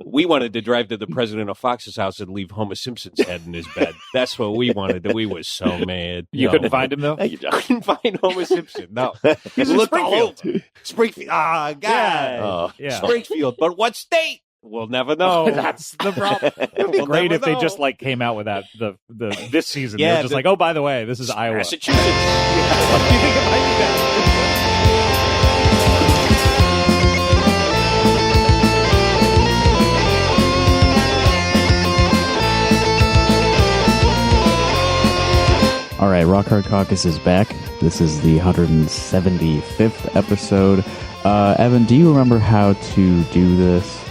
We wanted to drive to the president of Fox's house and leave Homer Simpson's head in his bed. That's what we wanted. We were so mad. You couldn't find him, though? I couldn't find Homer Simpson. No. He's in Looked all Springfield. over. Springfield. Ah, God. Yeah. Springfield. But what state? We'll never know. That's the problem. It would be great if they just like came out with that this season. Yeah, They're just like, oh, by the way, this is Iowa. Massachusetts. Do you think it might be that? All right, Rock Hard Caucus is back. This is the 175th episode. Evan, do you remember how to do this?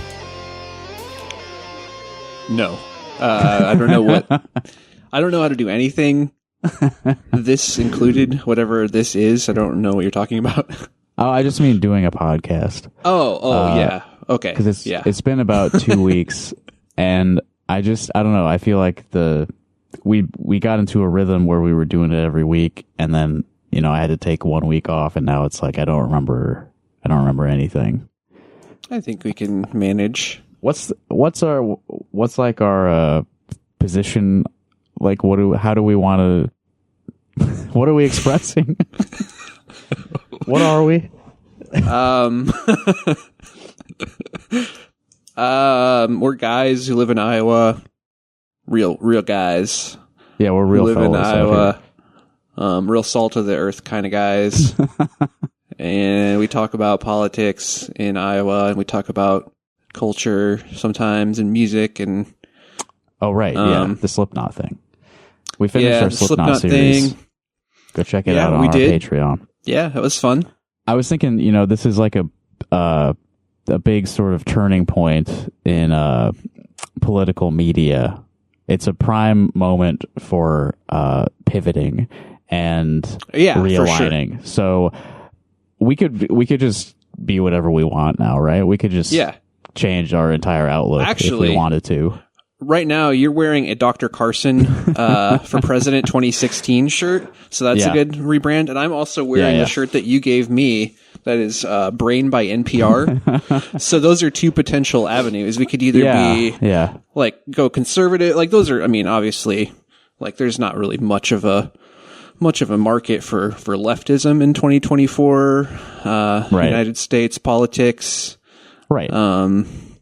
No. I don't know what... I don't know how to do anything. This included, whatever this is. I don't know what you're talking about. Oh, I just mean doing a podcast. Yeah. Okay. Because it's been about 2 weeks, and I don't know. I feel like we got into a rhythm where we were doing it every week, and then I had to take 1 week off, and now it's like I don't remember anything. I think we can manage. What's our position? Like, how do we want to? What are we expressing? What are we? We're guys who live in Iowa. Real guys. Yeah, we're real who live in fellas Iowa. Real salt of the earth kind of guys. And we talk about politics in Iowa, and we talk about culture sometimes, and music, and oh right, the Slipknot thing. We finished our Slipknot series. Thing. Go check it out on our Patreon. Yeah, it was fun. I was thinking, this is like a big sort of turning point in political media. It's a prime moment for pivoting and realigning. For sure. So we could just be whatever we want now, right? We could just change our entire outlook if we wanted to. Right now, you're wearing a Dr. Carson for President 2016 shirt, so that's a good rebrand. And I'm also wearing the shirt that you gave me that is Brain by NPR. So those are two potential avenues. We could either be like go conservative, like those are. I mean, obviously, like there's not really much of a market for leftism in 2024 United States politics, right?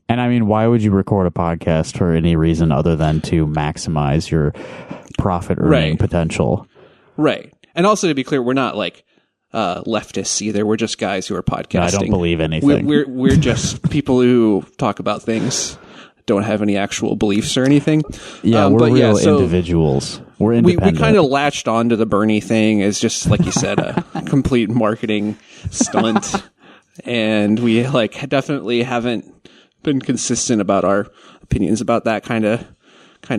And I mean, why would you record a podcast for any reason other than to maximize your profit earning potential? Right. And also, to be clear, we're not like leftists either. We're just guys who are podcasting. No, I don't believe anything. We're just people who talk about things, don't have any actual beliefs or anything. Yeah, we're real individuals. We're independent. We kind of latched onto the Bernie thing as just, like you said, a complete marketing stunt. And we definitely haven't been consistent about our opinions about that kind of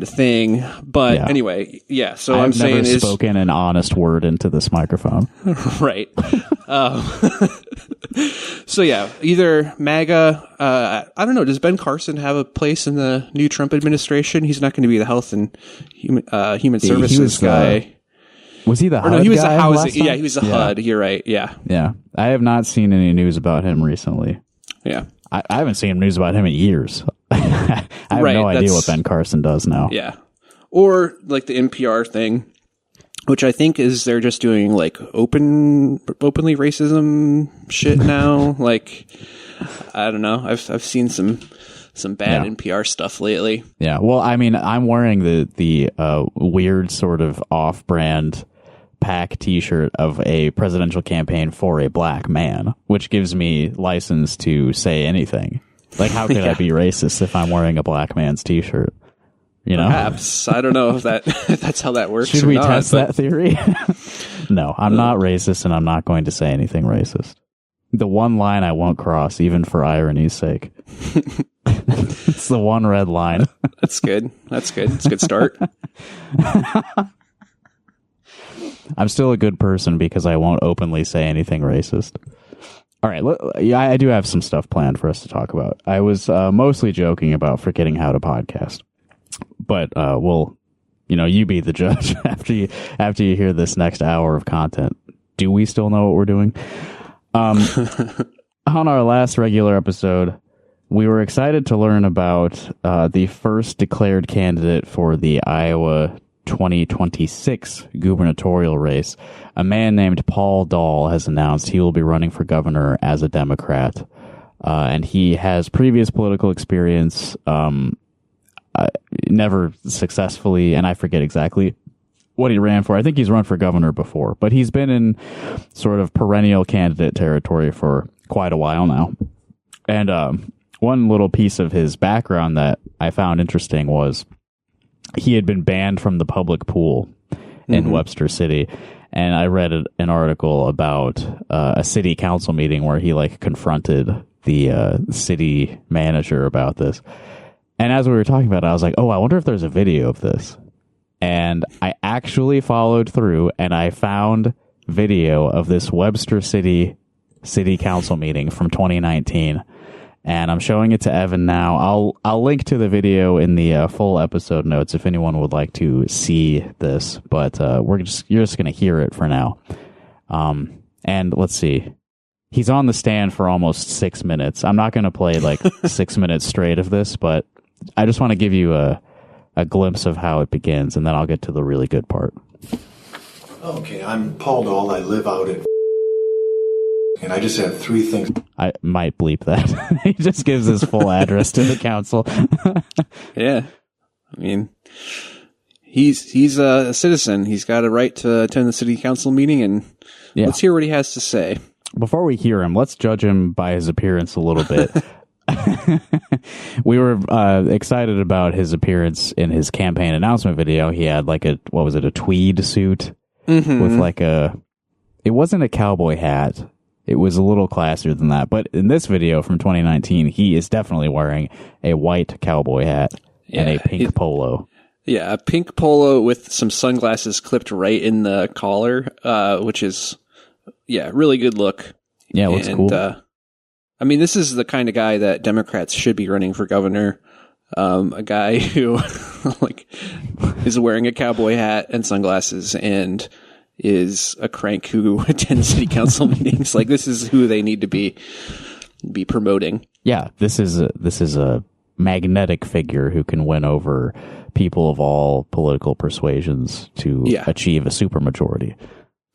thing. But anyway, so I'm saying never spoken an honest word into this microphone. Right. So either MAGA. I don't know. Does Ben Carson have a place in the new Trump administration? He's not going to be the health and human services guy. Was he the HUD no, he was guy the housing. last time? Yeah, he was the HUD. You're right. Yeah. Yeah. I have not seen any news about him recently. Yeah. I haven't seen news about him in years. I have no idea what Ben Carson does now. Yeah. Or like the NPR thing, which I think is they're just doing like openly racism shit now. Like, I don't know. I've seen some bad NPR stuff lately. Yeah. Well, I mean, I'm wearing the weird sort of off-brand pack t-shirt of a presidential campaign for a black man, which gives me license to say anything. Like, how could I be racist if I'm wearing a black man's t-shirt? Perhaps. I don't know if that's how that works. Should we test that theory? No, I'm not racist, and I'm not going to say anything racist. The one line I won't cross, even for irony's sake. It's the one red line. That's good. It's a good start. I'm still a good person because I won't openly say anything racist. All right. I do have some stuff planned for us to talk about. I was mostly joking about forgetting how to podcast, but you be the judge after you hear this next hour of content. Do we still know what we're doing? On our last regular episode, we were excited to learn about the first declared candidate for the Iowa 2026 gubernatorial race. A man named Paul Dahl has announced he will be running for governor as a Democrat. And he has previous political experience, never successfully, and I forget exactly what he ran for. I think he's run for governor before, but he's been in sort of perennial candidate territory for quite a while now. And one little piece of his background that I found interesting was he had been banned from the public pool in Webster City. And I read an article about a city council meeting where he confronted the city manager about this. And as we were talking about it, I was like, oh, I wonder if there's a video of this. And I actually followed through and I found video of this Webster City council meeting from 2019. And I'm showing it to Evan now. I'll link to the video in the full episode notes if anyone would like to see this. But you're just going to hear it for now. And let's see. He's on the stand for almost 6 minutes. I'm not going to play 6 minutes straight of this, but I just want to give you a glimpse of how it begins, and then I'll get to the really good part. Okay, I'm Paul Dahl. I live out at and I just have three things. I might bleep that. He just gives his full address to the council. Yeah. I mean, he's a citizen. He's got a right to attend the city council meeting, and let's hear what he has to say. Before we hear him, let's judge him by his appearance a little bit. We were excited about his appearance in his campaign announcement video. He had a tweed suit with it wasn't a cowboy hat. It was a little classier than that. But in this video from 2019, he is definitely wearing a white cowboy hat and a pink polo. Yeah, a pink polo with some sunglasses clipped right in the collar, which is, really good look. Yeah, it looks cool. I mean, this is the kind of guy that Democrats should be running for governor. A guy who is wearing a cowboy hat and sunglasses and is a crank who attends city council meetings. This is who they need to be promoting. Yeah, this is a magnetic figure who can win over people of all political persuasions to achieve a supermajority.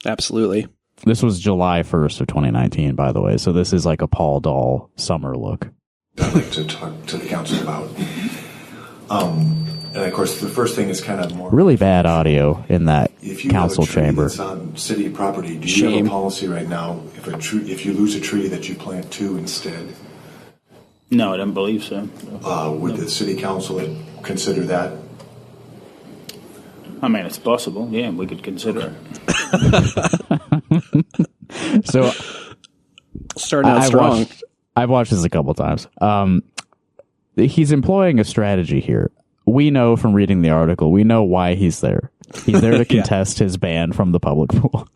Absolutely. This was July 1st of 2019, by the way. So this is like a Paul Dahl summer look. I'd like to talk to the council about. And of course, the first thing is kind of more really bad audio in that council chamber. That's on city property. Do you have a policy right now if you lose a tree that you plant two instead? No, I don't believe so. Would the city council consider that? I mean, it's possible. Yeah, we could consider it. So, starting out strong. I've watched this a couple times. He's employing a strategy here. We know from reading the article, we know why he's there. He's there to contest his ban from the public pool.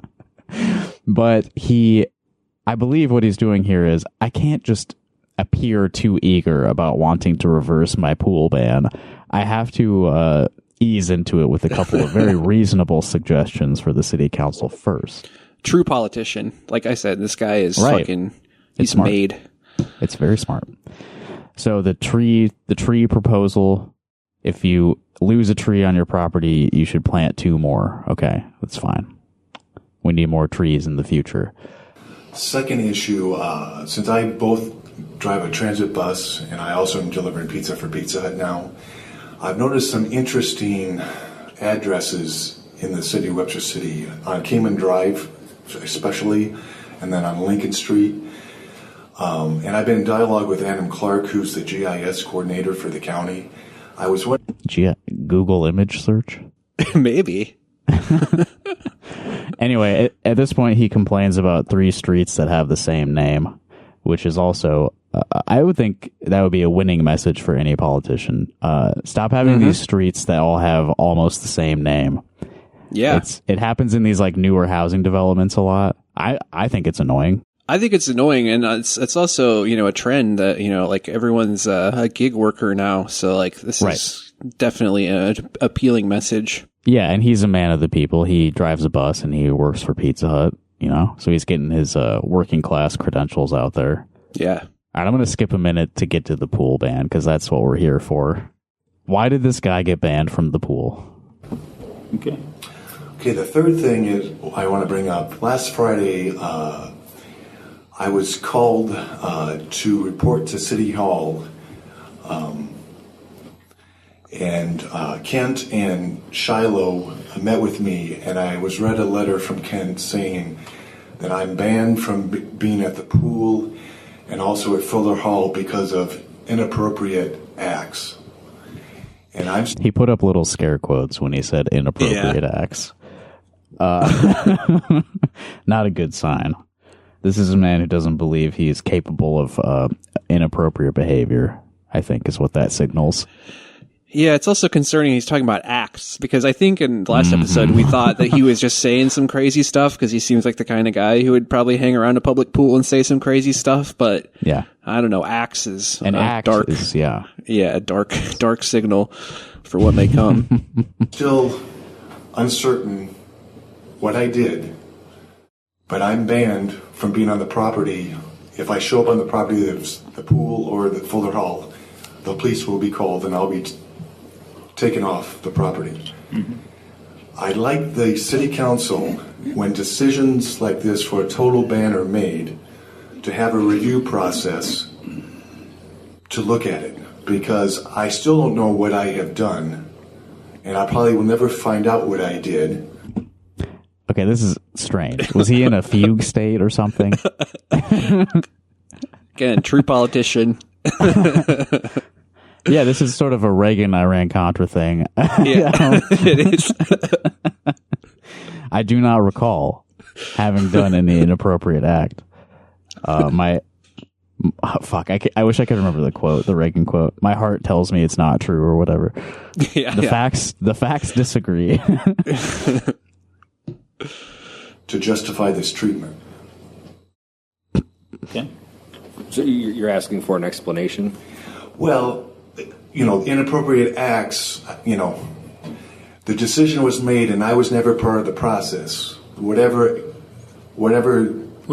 But I believe what he's doing here is, I can't just appear too eager about wanting to reverse my pool ban. I have to ease into it with a couple of very reasonable suggestions for the city council first. True politician. Like I said, this guy is fucking, he's made. It's very smart. So the tree proposal, if you lose a tree on your property, you should plant two more. Okay, that's fine. We need more trees in the future. Second issue, since I both drive a transit bus and I also am delivering pizza for Pizza Hut now, I've noticed some interesting addresses in the city of Webster City, on Cayman Drive especially, and then on Lincoln Street. And I've been in dialogue with Adam Clark, who's the GIS coordinator for the county. I was wondering... Google image search? Maybe. Anyway, at this point, he complains about 3 streets that have the same name, which is also... I would think that would be a winning message for any politician. Stop having these streets that all have almost the same name. Yeah. It happens in these newer housing developments a lot. I think it's annoying. I think it's annoying, and it's also, a trend that, everyone's a gig worker now. So this is definitely an appealing message. Yeah, and he's a man of the people. He drives a bus and he works for Pizza Hut, so he's getting his working class credentials out there. Yeah. right, I'm going to skip a minute to get to the pool ban because that's what we're here for. Why did this guy get banned from the pool? Okay. Okay, the third thing is I want to bring up. Last Friday, I was called to report to City Hall, and Kent and Shiloh met with me, and I was read a letter from Kent saying that I'm banned from being at the pool and also at Fuller Hall because of inappropriate acts. And he put up little scare quotes when he said inappropriate acts. Not a good sign. This is a man who doesn't believe he is capable of inappropriate behavior, I think is what that signals. Yeah, it's also concerning he's talking about acts, because I think in the last episode we thought that he was just saying some crazy stuff because he seems like the kind of guy who would probably hang around a public pool and say some crazy stuff, but yeah, I don't know, acts is dark. Yeah, dark signal for what may come. Still uncertain what I did, but I'm banned from being on the property. If I show up on the property, the pool or the Fuller Hall, the police will be called and I'll be taken off the property. Mm-hmm. I'd like the city council, when decisions like this for a total ban are made, to have a review process to look at it, because I still don't know what I have done, and I probably will never find out what I did. Okay, this is strange. Was he in a fugue state or something? Again, true politician. Yeah, this is sort of a Reagan-Iran-Contra thing. Yeah, it is. I do not recall having done any inappropriate act. I wish I could remember the quote, the Reagan quote. My heart tells me it's not true, or whatever. Yeah, the facts disagree. To justify this treatment. Okay. So you're asking for an explanation? Well, inappropriate acts, the decision was made and I was never part of the process. Whatever. Well,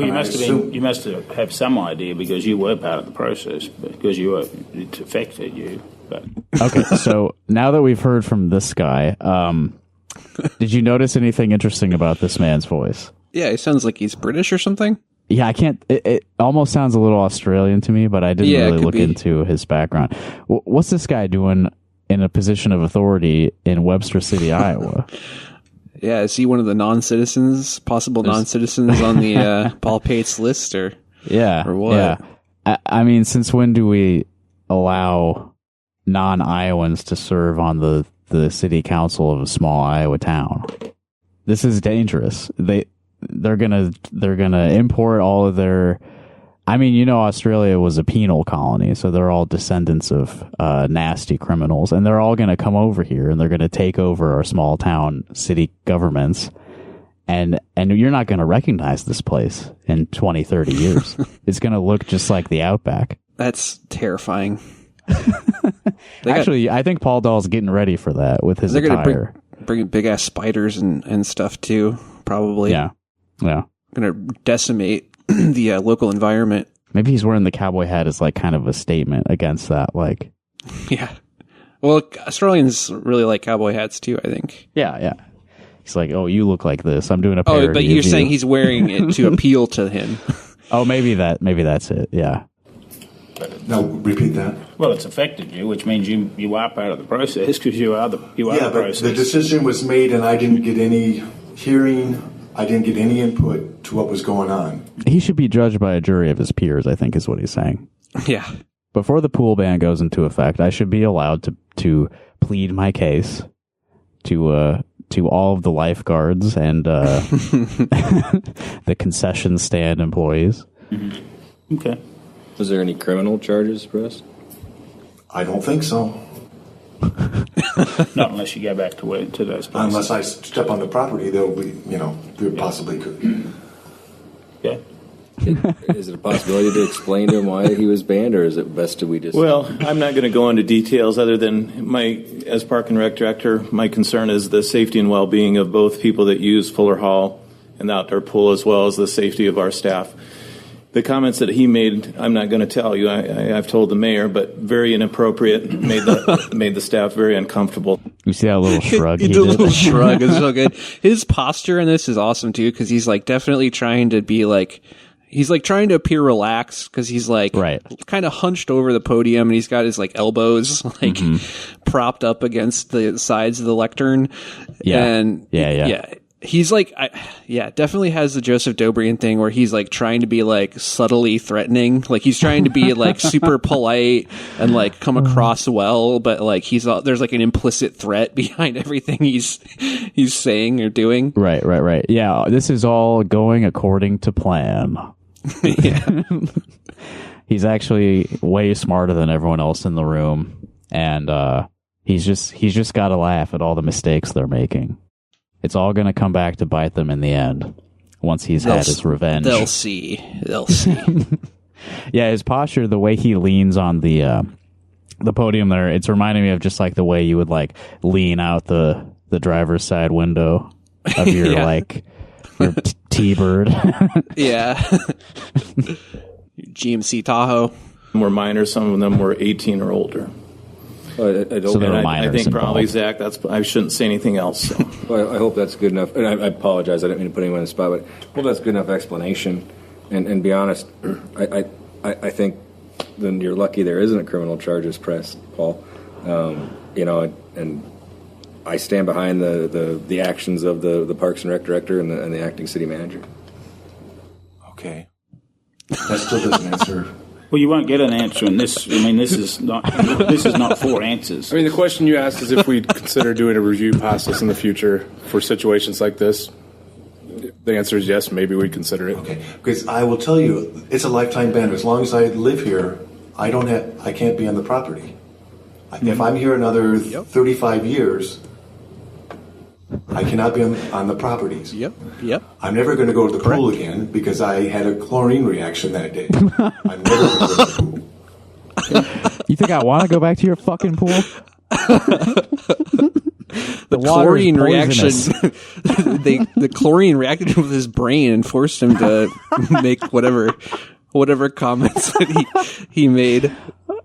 you must have some idea because you were part of the process, because it affected you. But. Okay, so now that we've heard from this guy, did you notice anything interesting about this man's voice? Yeah, it sounds like he's British or something. Yeah, I can't. It almost sounds a little Australian to me, but I didn't really look into his background. What's this guy doing in a position of authority in Webster City, Iowa? Yeah, is he one of the possible non-citizens on the Paul Pates list, or what? Yeah. I mean, since when do we allow non-Iowans to serve on the city council of a small Iowa town? This is dangerous. They're gonna import all of their. I mean, Australia was a penal colony, so they're all descendants of nasty criminals, and they're all gonna come over here and they're gonna take over our small town city governments, and you're not gonna recognize this place in 20, 30 years. It's gonna look just like the Outback. That's terrifying. Actually, I think Paul Dahl's getting ready for that with his attire. They're gonna bring big ass spiders and stuff too, probably. Yeah. Gonna decimate the local environment. Maybe he's wearing the cowboy hat as like kind of a statement against that. Like, yeah. Well, Australians really like cowboy hats too, I think. Yeah. He's like, oh, you look like this. I'm doing a parody. Oh, but you're saying he's wearing it to appeal to him. Oh, maybe that's it. Yeah. No, repeat that. Well, it's affected you, which means you are part of the process because you are the process. The decision was made, and I didn't get any hearing. I didn't get any input to what was going on. He should be judged by a jury of his peers, I think is what he's saying. Yeah. Before the pool ban goes into effect, I should be allowed to plead my case to all of the lifeguards and the concession stand employees. Mm-hmm. Okay. Was there any criminal charges pressed? I don't think so. Not unless you go back to those places. Unless I step on the property, there will be, there possibly could. Yeah. Is it a possibility to explain to him why he was banned, or is it best we just... Well, I'm not going to go into details other than as Park and Rec Director, my concern is the safety and well-being of both people that use Fuller Hall and the outdoor pool, as well as the safety of our staff. the comments that he made, I'm not going to tell you. I've told the mayor, but very inappropriate. Made the staff very uncomfortable. You see that little shrug? He did a little shrug. It's so good. His posture in this is awesome too, because he's like definitely trying to be like. He's like trying to appear relaxed because he's like kind of hunched over the podium and he's got his like elbows like propped up against the sides of the lectern. Yeah. He's like, definitely has the Joseph Dobrian thing where he's like trying to be like subtly threatening. Like he's trying to be like super polite and like come across well, but like there's like an implicit threat behind everything he's saying or doing. Right. Yeah, this is all going according to plan. Yeah. He's actually way smarter than everyone else in the room, and he's just got to laugh at all the mistakes they're making. It's all going to come back to bite them in the end once he's had his revenge. They'll see. Yeah, his posture, the way he leans on the podium there, it's reminding me of just like the way you would like lean out the driver's side window of your like your T-Bird. Yeah. GMC Tahoe. Some were minors, some of them were 18 or older. I think probably Zach. I shouldn't say anything else. So. Well, I hope that's good enough. And I apologize. I didn't mean to put anyone on the spot, but I hope that's good enough explanation. And be honest, I think then you're lucky there isn't a criminal charges pressed, Paul. And I stand behind the actions of the Parks and Rec director and the acting city manager. Okay, that still doesn't answer. Well, you won't get an answer in this. I mean, this is not 4 answers. I mean, the question you asked is if we'd consider doing a review process in the future for situations like this. The answer is yes, maybe we'd consider it. Okay, because I will tell you, it's a lifetime ban. As long as I live here, I can't be on the property. If I'm here another 35 years, I cannot be on the properties. Yep. I'm never going to go to the pool again because I had a chlorine reaction that day. I'm never going to go to the pool. You think I want to go back to your fucking pool? The chlorine reaction. The chlorine reacted with his brain and forced him to make whatever comments that he made.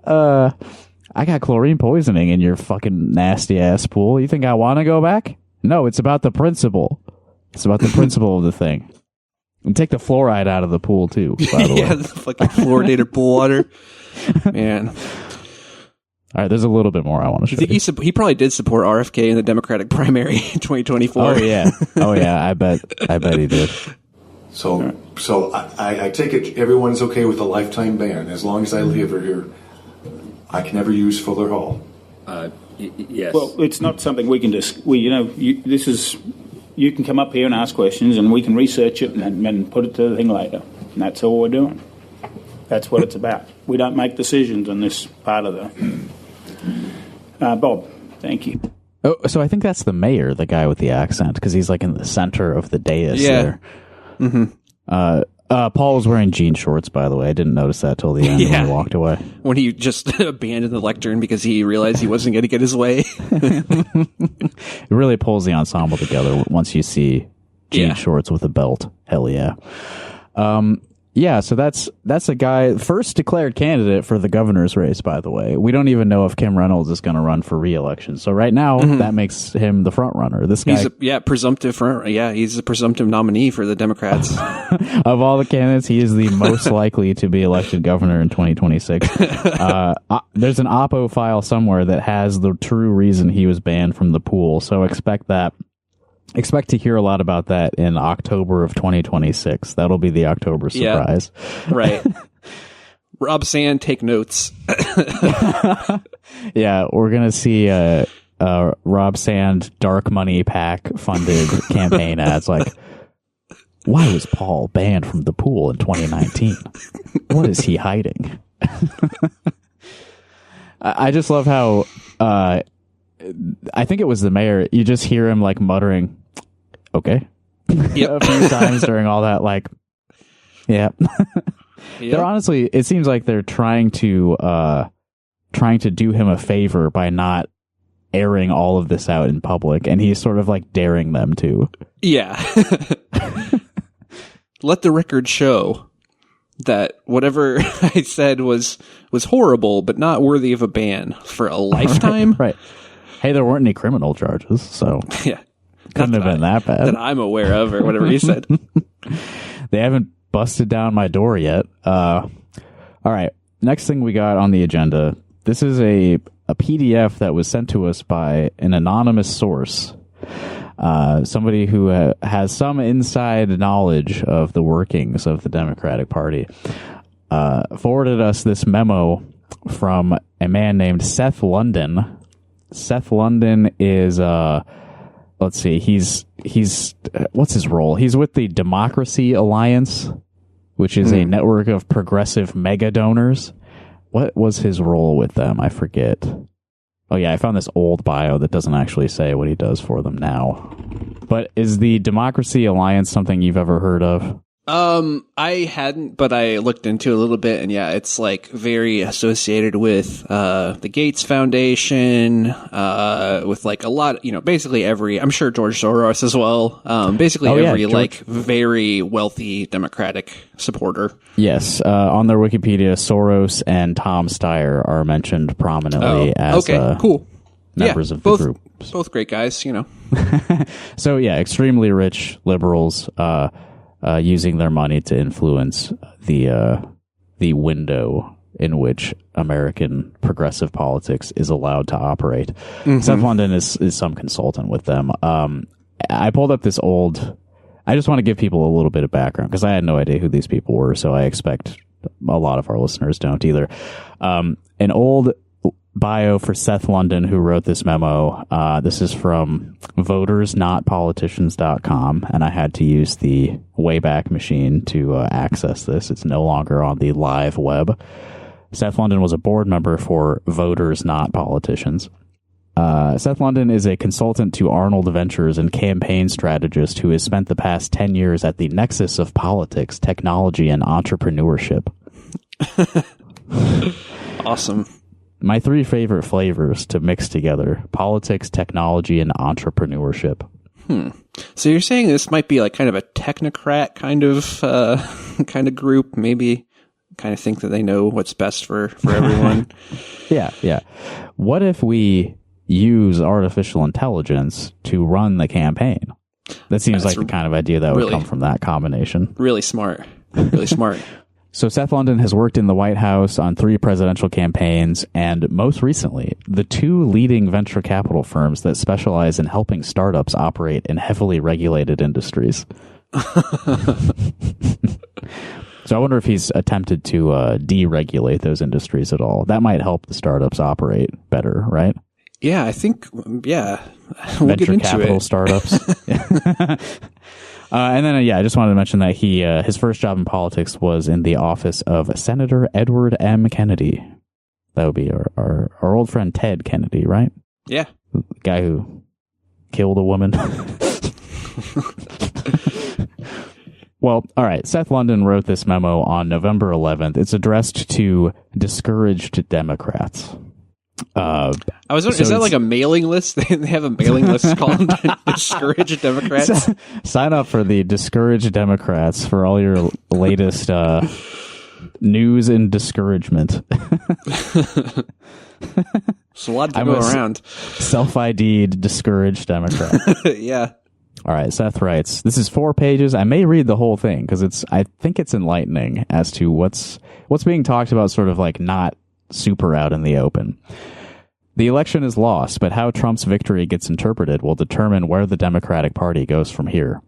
I got chlorine poisoning in your fucking nasty ass pool. You think I want to go back? No, it's about the principle. It's about the principle of the thing. And take the fluoride out of the pool too, by the way. Yeah, the fucking fluoridated pool water. Man. All right, there's a little bit more I want to show you. He probably did support RFK in the Democratic primary in 2024. Oh yeah, I bet he did. So I take it everyone's okay with a lifetime ban as long as I live here. I can never use Fuller Hall. Yes. Well, it's not something we can just. You can come up here and ask questions, and we can research it and put it to the thing later. And that's all we're doing. That's what it's about. We don't make decisions on this part of the. Bob, thank you. Oh, so I think that's the mayor, the guy with the accent, because he's like in the center of the dais there. Mm-hmm. Paul was wearing jean shorts, by the way. I didn't notice that till the end when he walked away. When he just abandoned the lectern because he realized he wasn't going to get his way. It really pulls the ensemble together once you see jean shorts with a belt. Hell yeah. Yeah, so that's a guy, first declared candidate for the governor's race, by the way. We don't even know if Kim Reynolds is going to run for re-election. So right now, that makes him the front runner. This guy, presumptive front. Yeah, he's a presumptive nominee for the Democrats. Of all the candidates, he is the most likely to be elected governor in 2026. There's an Oppo file somewhere that has the true reason he was banned from the pool. So expect that. Expect to hear a lot about that in October of 2026. That'll be the October surprise. Yeah, right. Rob Sand, take notes. Yeah, we're going to see Rob Sand dark money PAC funded campaign ads like, why was Paul banned from the pool in 2019? What is he hiding? I just love how I think it was the mayor. You just hear him like muttering, okay. A few times during all that, like, yeah. They're honestly, it seems like they're trying to do him a favor by not airing all of this out in public, and he's sort of like daring them to. Yeah. Let the record show. that whatever I said was horrible, but not worthy of a ban for a lifetime. Right. Hey, there weren't any criminal charges, so yeah, couldn't have been that bad that I'm aware of, or whatever he said. They haven't busted down my door yet. All right. Next thing we got on the agenda. This is a PDF that was sent to us by an anonymous source. Somebody who has some inside knowledge of the workings of the Democratic Party. Forwarded us this memo from a man named Seth London. Seth London is, let's see, he's what's his role? He's with the Democracy Alliance, which is a network of progressive mega donors. What was his role with them? I forget. Oh yeah, I found this old bio that doesn't actually say what he does for them now. But is the Democracy Alliance something you've ever heard of? I hadn't, but I looked into it a little bit, and yeah, it's like very associated with the Gates Foundation, with like a lot, basically every, I'm sure George Soros as well, basically every like very wealthy Democratic supporter. Yes, on their Wikipedia, Soros and Tom Steyer are mentioned prominently as cool members of the group. Both great guys, So yeah, extremely rich liberals, using their money to influence the window in which American progressive politics is allowed to operate. Mm-hmm. Seth London is some consultant with them. I pulled up this old. I just want to give people a little bit of background because I had no idea who these people were, so I expect a lot of our listeners don't either. An old bio for Seth London, who wrote this memo. This is from votersnotpoliticians.com, and I had to use the Wayback Machine to access this. It's no longer on the live web. Seth London was a board member for Voters Not Politicians. Seth London is a consultant to Arnold Ventures and campaign strategist who has spent the past 10 years at the nexus of politics, technology, and entrepreneurship. Awesome. My 3 favorite flavors to mix together: politics, technology, and entrepreneurship. So you're saying this might be like kind of a technocrat kind of group, maybe kind of think that they know what's best for everyone. Yeah. What if we use artificial intelligence to run the campaign? That seems like the kind of idea that would come from that combination. Really smart. So Seth London has worked in the White House on 3 presidential campaigns, and most recently, the 2 leading venture capital firms that specialize in helping startups operate in heavily regulated industries. So I wonder if he's attempted to deregulate those industries at all. That might help the startups operate better, right? Yeah, I think, we'll venture get into capital startups. And then, I just wanted to mention that his first job in politics was in the office of Senator Edward M. Kennedy. That would be our old friend Ted Kennedy, right? Yeah. The guy who killed a woman. Well, all right. Seth London wrote this memo on November 11th. It's addressed to discouraged Democrats. I was wondering, is that like a mailing list? They have a mailing list called Discouraged Democrats. Sign up for the Discouraged Democrats for all your latest news and discouragement. It's a lot to go around. Self-ID'd discouraged Democrat. Yeah. All right, Seth writes, this is 4 pages. I may read the whole thing because I think it's enlightening as to what's being talked about, sort of like not super out in the open. The election is lost, but how Trump's victory gets interpreted will determine where the Democratic Party goes from here.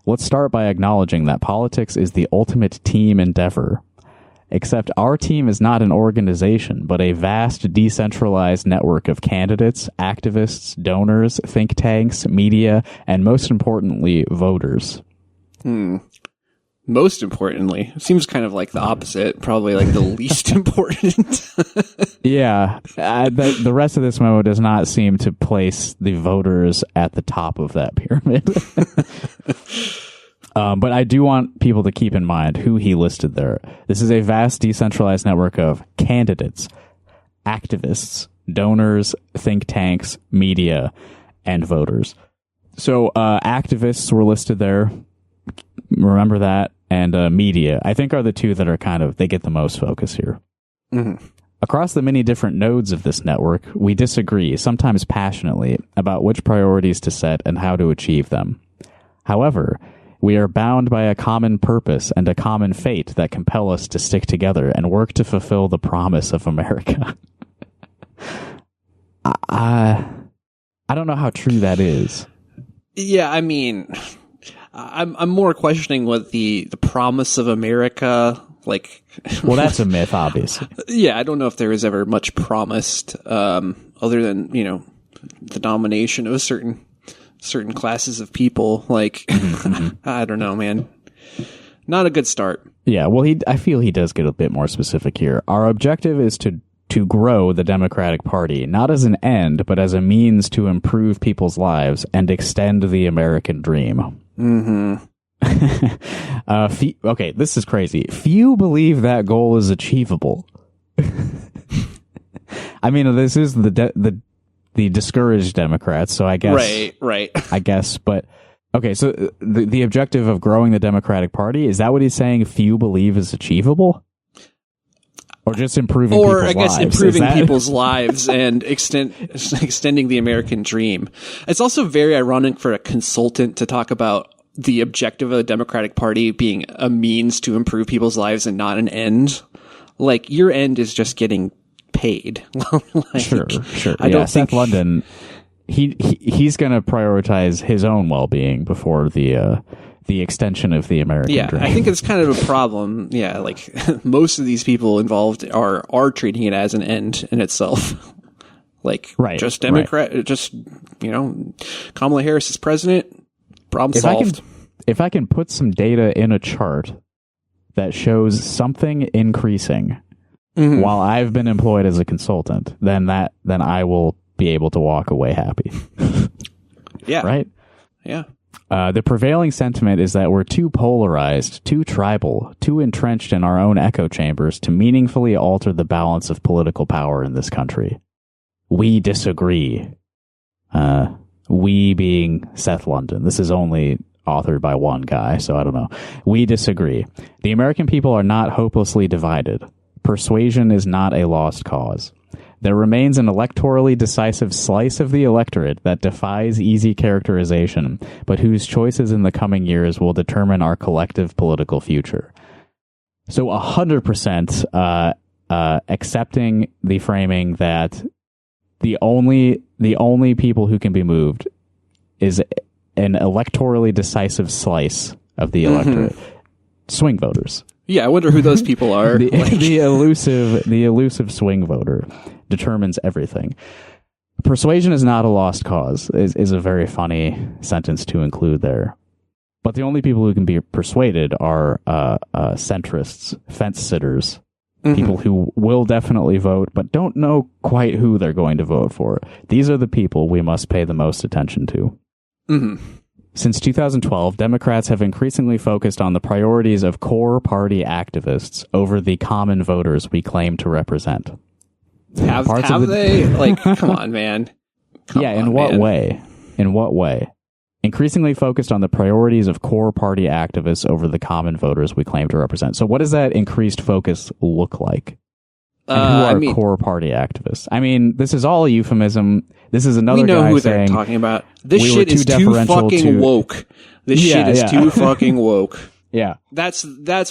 Let's start by acknowledging that politics is the ultimate team endeavor. Except our team is not an organization, but a vast decentralized network of candidates, activists, donors, think tanks, media, and most importantly, voters. Most importantly, it seems kind of like the opposite, probably like the least important. Yeah, the rest of this memo does not seem to place the voters at the top of that pyramid. But I do want people to keep in mind who he listed there. This is a vast decentralized network of candidates, activists, donors, think tanks, media, and voters. So activists were listed there. Remember that. and media, I think, are the two that are they get the most focus here. Mm-hmm. Across the many different nodes of this network, we disagree, sometimes passionately, about which priorities to set and how to achieve them. However, we are bound by a common purpose and a common fate that compel us to stick together and work to fulfill the promise of America. I don't know how true that is. Yeah, I mean, I'm more questioning what the promise of America, like. Well, that's a myth, obviously. Yeah, I don't know if there was ever much promised, other than, the domination of certain classes of people. Like, I don't know, man. Not a good start. Yeah, well, I feel he does get a bit more specific here. Our objective is to grow the Democratic Party, not as an end, but as a means to improve people's lives and extend the American dream. Mm-hmm. Okay, this is crazy. Few believe that goal is achievable. I mean, this is the discouraged Democrats, so I guess... Right. I guess, but... Okay, so the objective of growing the Democratic Party, is that what he's saying few believe is achievable? Or just improving people's lives? Or, I guess, improving people's lives and extending the American dream. It's also very ironic for a consultant to talk about the objective of the Democratic Party being a means to improve people's lives and not an end. Like, your end is just getting paid. Sure. I don't think Seth London, he's going to prioritize his own well-being before the extension of the American dream. I think it's kind of a problem. Yeah, like most of these people involved are treating it as an end in itself. Like, just Democrat, just, Kamala Harris is president, problem solved. If I can put some data in a chart that shows something increasing while I've been employed as a consultant, then I will be able to walk away happy. Yeah. Right? Yeah. The prevailing sentiment is that we're too polarized, too tribal, too entrenched in our own echo chambers to meaningfully alter the balance of political power in this country. We disagree. We being Seth London. This is only authored by one guy, so I don't know. We disagree. The American people are not hopelessly divided. Persuasion is not a lost cause. There remains an electorally decisive slice of the electorate that defies easy characterization, but whose choices in the coming years will determine our collective political future. So 100% accepting the framing that the only people who can be moved is an electorally decisive slice of the electorate. Swing voters. Yeah, I wonder who those people are. The elusive swing voter determines everything. Persuasion is not a lost cause is a very funny sentence to include there. But the only people who can be persuaded are centrists, fence sitters, people who will definitely vote but don't know quite who they're going to vote for. These are the people we must pay the most attention to. Since 2012, Democrats have increasingly focused on the priorities of core party activists over the common voters we claim to represent. Have they? Like, come on, man. In what way? In what way? Increasingly focused on the priorities of core party activists over the common voters we claim to represent. So what does that increased focus look like? And who are core party activists? I mean, this is all a euphemism. This is another guy saying... We know who they're talking about. This shit is too fucking woke. This shit is too fucking woke. Yeah. That's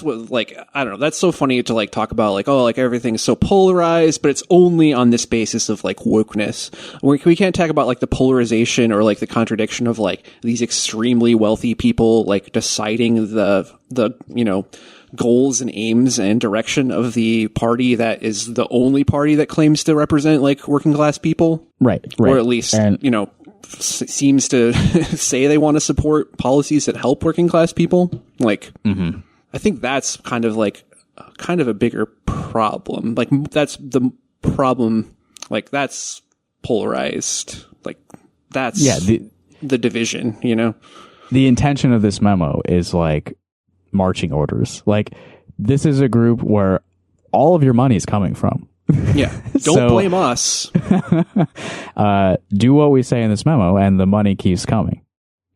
what, like, I don't know. That's so funny to, like, talk about, like, oh, like, everything's so polarized, but it's only on this basis of, like, wokeness. We can't talk about, like, the polarization or, like, the contradiction of, like, these extremely wealthy people, like, deciding the goals and aims and direction of the party that is the only party that claims to represent, like, working class people. Right. Or at least, seems to say they want to support policies that help working class people. Like, I think that's kind of a bigger problem. Like, that's the problem. Like, that's polarized. Like, that's the division, The intention of this memo is, like, marching orders. Like, this is a group where all of your money is coming from. Yeah. Don't blame us. Do what we say in this memo and the money keeps coming.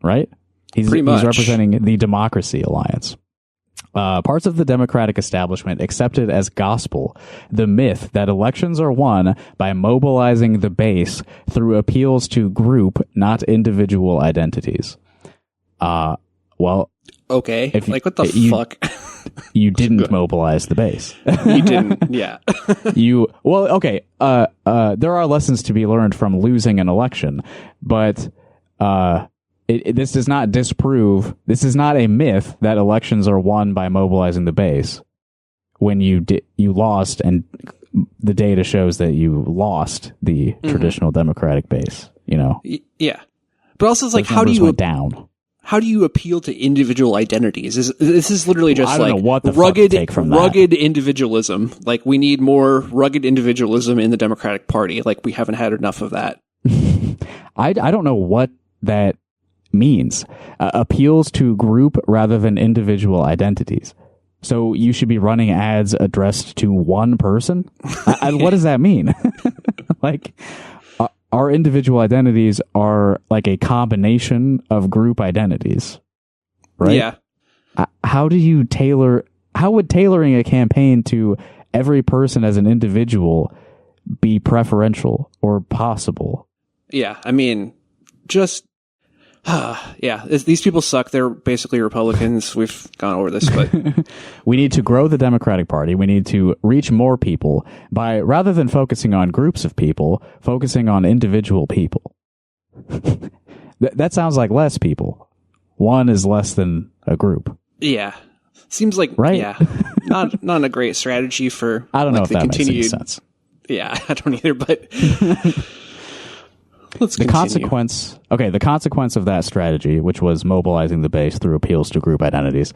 Right? He's representing the Democracy Alliance. Parts of the Democratic establishment accepted as gospel the myth that elections are won by mobilizing the base through appeals to group, not individual identities. Well, okay. Like, what the fuck? You didn't mobilize the base. You didn't, yeah. Okay. There are lessons to be learned from losing an election, but this does not disprove. This is not a myth that elections are won by mobilizing the base. When you lost, and the data shows that you lost the traditional Democratic base. You know. Yeah, but also it's like, how do you went down? How do you appeal to individual identities? This is literally just like rugged individualism. Like, we need more rugged individualism in the Democratic Party. Like, we haven't had enough of that. I don't know what that means. Appeals to group rather than individual identities. So you should be running ads addressed to one person? What does that mean? Like, our individual identities are like a combination of group identities, right? Yeah. How would tailoring a campaign to every person as an individual be preferential or possible? Yeah. I mean, just, these people suck. They're basically Republicans. We've gone over this, but we need to grow the Democratic Party. We need to reach more people by, rather than focusing on groups of people, focusing on individual people. That sounds like less people. One is less than a group. Yeah. Seems like, right? Yeah, not a great strategy for, I don't know if the that continued makes any sense. Yeah, I don't either, but the consequence of that strategy, which was mobilizing the base through appeals to group identities,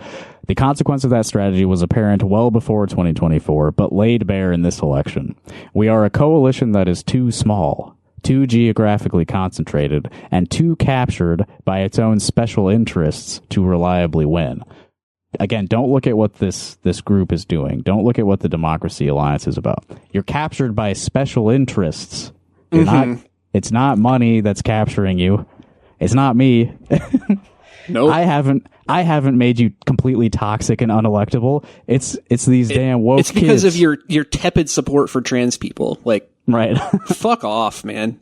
the consequence of that strategy was apparent well before 2024, but laid bare in this election. We are a coalition that is too small, too geographically concentrated, and too captured by its own special interests to reliably win. Again, don't look at what this group is doing. Don't look at what the Democracy Alliance is about. You're captured by special interests. You're not. It's not money that's capturing you. It's not me. Nope. I haven't made you completely toxic and unelectable. It's these damn woke kids. It's because of your tepid support for trans people. Like, right. Fuck off, man.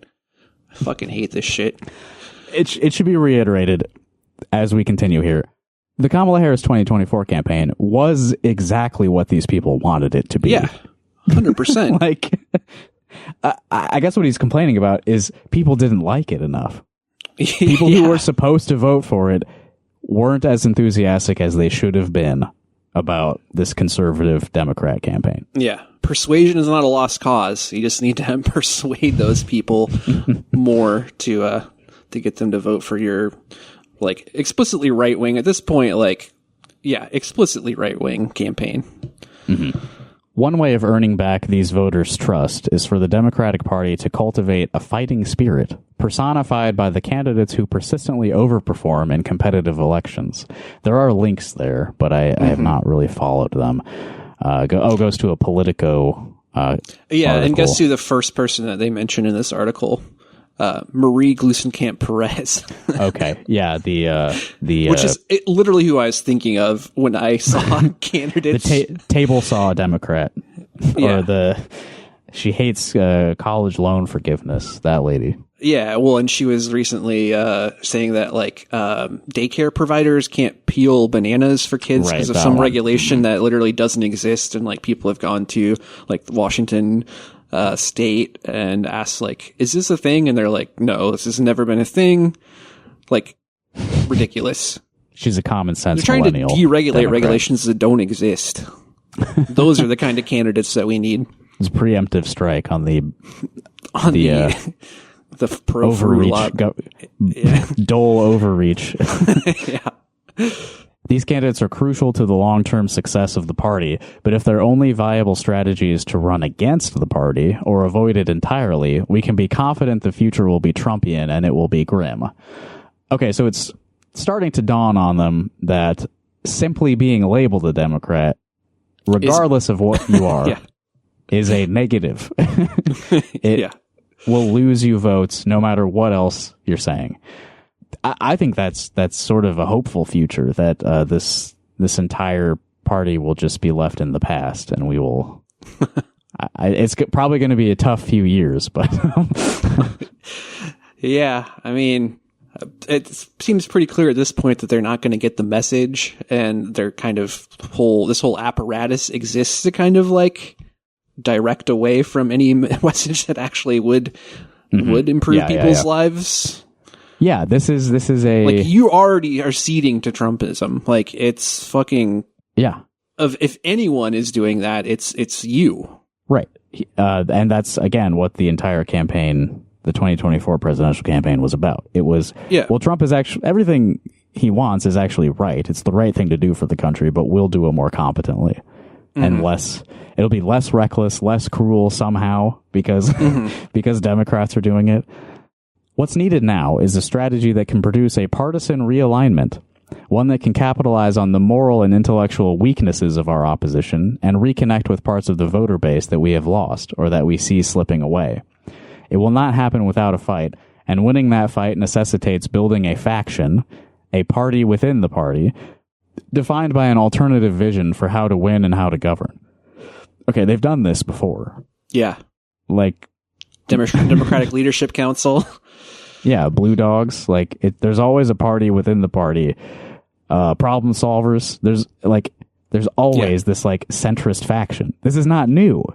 I fucking hate this shit. It should be reiterated as we continue here. The Kamala Harris 2024 campaign was exactly what these people wanted it to be. Yeah. 100%. Like, I guess what he's complaining about is people didn't like it enough. People who were supposed to vote for it weren't as enthusiastic as they should have been about this conservative Democrat campaign. Yeah. Persuasion is not a lost cause. You just need to persuade those people more to get them to vote for your, like, explicitly right-wing, at this point, like, yeah, explicitly right-wing campaign. Mm-hmm. One way of earning back these voters' trust is for the Democratic Party to cultivate a fighting spirit, personified by the candidates who persistently overperform in competitive elections. There are links there, but I have not really followed them. Goes to a Politico yeah, article. And guess who the first person that they mentioned in this article? Marie Gluesenkamp Perez. Okay, yeah, which is literally who I was thinking of when I saw candidates. The table saw a Democrat, yeah. She hates college loan forgiveness. That lady. Yeah, well, and she was recently saying that like daycare providers can't peel bananas for kids because of some regulation that literally doesn't exist, and like people have gone to like Washington State and asked like, is this a thing? And they're like, no, this has never been a thing. Like, ridiculous. She's a common sense They're trying to deregulate Democrat. regulations that don't exist. Those are the kind of candidates that we need. It's a preemptive strike on the pro overreach, dole overreach. Yeah. These candidates are crucial to the long-term success of the party, but if their only viable strategy is to run against the party or avoid it entirely, we can be confident the future will be Trumpian and it will be grim. Okay, so it's starting to dawn on them that simply being labeled a Democrat, regardless of what you are, is a negative. It will lose you votes no matter what else you're saying. I think that's sort of a hopeful future that this entire party will just be left in the past, and we will. It's probably going to be a tough few years, but yeah, I mean, it seems pretty clear at this point that they're not going to get the message, and they're kind of this whole apparatus exists to kind of like direct away from any message that actually would improve people's lives. Yeah, this is a like you already are ceding to Trumpism. Like it's fucking if anyone is doing that, it's you. Right. And that's again what the entire campaign, the 2024 presidential campaign, was about. It was well, Trump is actually everything he wants is actually right. It's the right thing to do for the country, but we'll do it more competently and less. It'll be less reckless, less cruel somehow because because Democrats are doing it. What's needed now is a strategy that can produce a partisan realignment, one that can capitalize on the moral and intellectual weaknesses of our opposition and reconnect with parts of the voter base that we have lost or that we see slipping away. It will not happen without a fight, and winning that fight necessitates building a faction, a party within the party, defined by an alternative vision for how to win and how to govern. Okay, they've done this before. Yeah. Like Democratic Leadership Council. Yeah, Blue Dogs. Like there's always a party within the party. Problem solvers. There's always this like centrist faction. This is not new.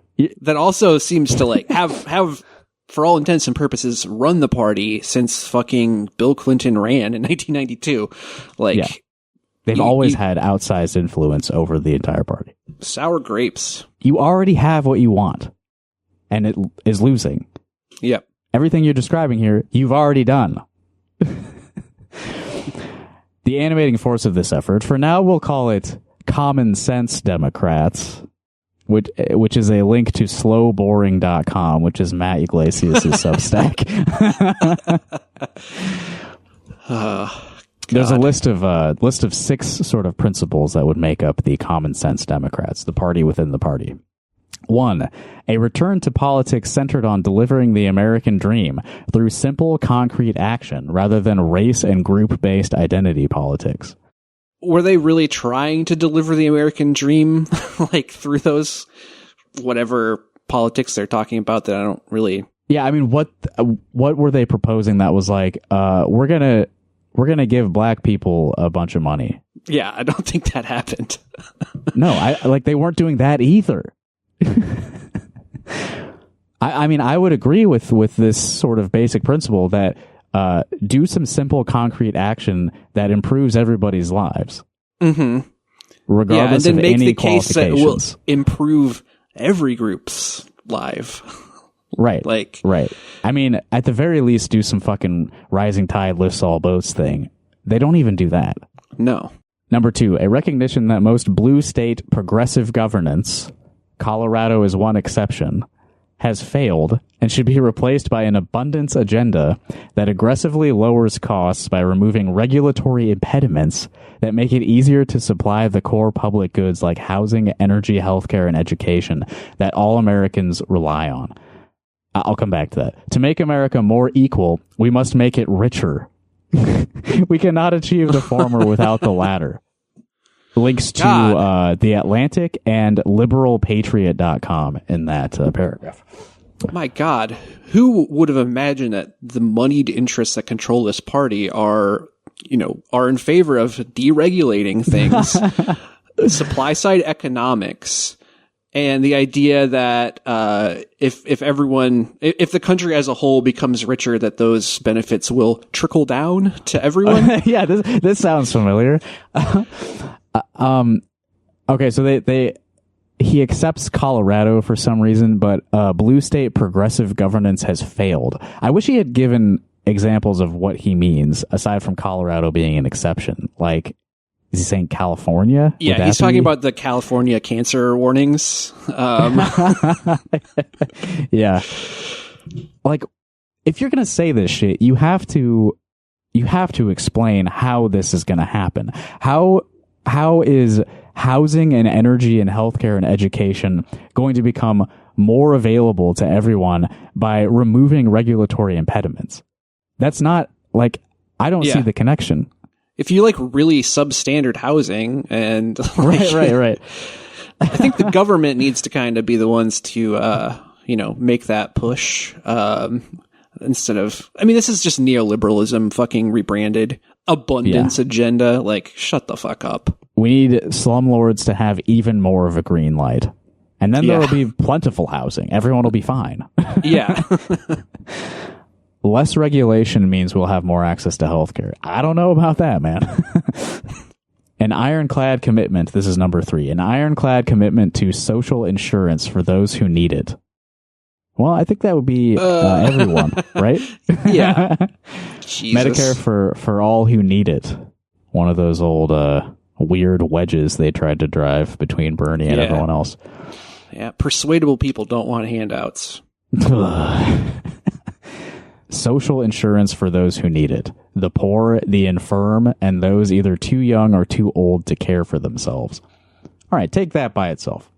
That also seems to like have for all intents and purposes run the party since fucking Bill Clinton ran in 1992. Like they've always had outsized influence over the entire party. Sour grapes. You already have what you want, and it is losing. Yep. Everything you're describing here, you've already done. The animating force of this effort, for now we'll call it Common Sense Democrats, which is a link to slowboring.com, which is Matt Iglesias' Substack. There's a list of 6 sort of principles that would make up the Common Sense Democrats, the party within the party. 1. A return to politics centered on delivering the American dream through simple, concrete action rather than race and group-based identity politics. Were they really trying to deliver the American dream, like through those whatever politics they're talking about that I don't really? Yeah, I mean, what were they proposing that was like, we're gonna give black people a bunch of money? Yeah, I don't think that happened. No, they weren't doing that either. I mean, I would agree with this sort of basic principle that do some simple, concrete action that improves everybody's lives, regardless and then of make any the case that it will qualifications. improve every group's life. Right. Right. I mean, at the very least, do some fucking rising tide lifts all boats thing. They don't even do that. No. Number 2, a recognition that most blue state progressive governance, Colorado is one exception, has failed and should be replaced by an abundance agenda that aggressively lowers costs by removing regulatory impediments that make it easier to supply the core public goods like housing, energy, healthcare, and education that all Americans rely on. I'll come back to that. To make America more equal, we must make it richer. We cannot achieve the former without the latter. Links to The Atlantic and liberalpatriot.com in that paragraph. My God, who would have imagined that the moneyed interests that control this party are in favor of deregulating things, supply side economics, and the idea that if the country as a whole becomes richer, that those benefits will trickle down to everyone? Yeah, this sounds familiar. Okay, so he accepts Colorado for some reason, but blue state progressive governance has failed. I wish he had given examples of what he means aside from Colorado being an exception. Like, is he saying California? Yeah, he's talking about the California cancer warnings. Yeah. Like, if you're going to say this shit, you have to explain how this is going to happen. How is housing and energy and healthcare and education going to become more available to everyone by removing regulatory impediments? That's not like, I don't see the connection. if you like really substandard housing and like, right. I think the government needs to kind of be the ones to, make that push. Instead of, I mean, this is just neoliberalism fucking rebranded. Abundance agenda. Like, shut the fuck up. We need slumlords to have even more of a green light. And then there will be plentiful housing. Everyone will be fine. Yeah. Less regulation means we'll have more access to healthcare. I don't know about that, man. An ironclad commitment. This is number 3. An ironclad commitment to social insurance for those who need it. Well, I think that would be everyone, right? Yeah. Jesus. Medicare for all who need it. One of those old weird wedges they tried to drive between Bernie and everyone else. Yeah, persuadable people don't want handouts. Social insurance for those who need it. The poor, the infirm, and those either too young or too old to care for themselves. All right, take that by itself.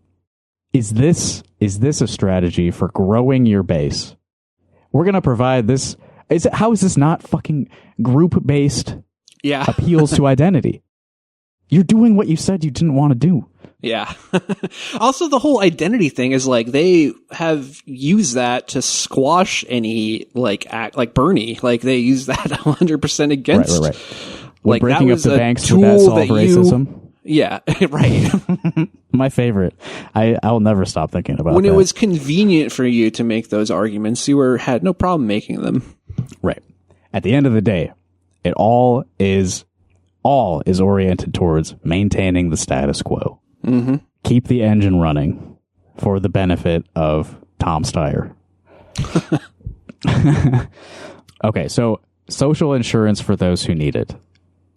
Is this a strategy for growing your base? We're going to provide this. How is this not fucking group-based appeals to identity? You're doing what you said you didn't want to do. Yeah. Also, the whole identity thing is like they have used that to squash any act like Bernie. Like they use that 100% against. Right. Like breaking up the banks would that solve racism? Yeah, right. My favorite. I'll never stop thinking about when that. it was convenient for you to make those arguments, you had no problem making them. Right. At the end of the day, it all is oriented towards maintaining the status quo. Mm-hmm. Keep the engine running for the benefit of Tom Steyer. Okay, so social insurance for those who need it,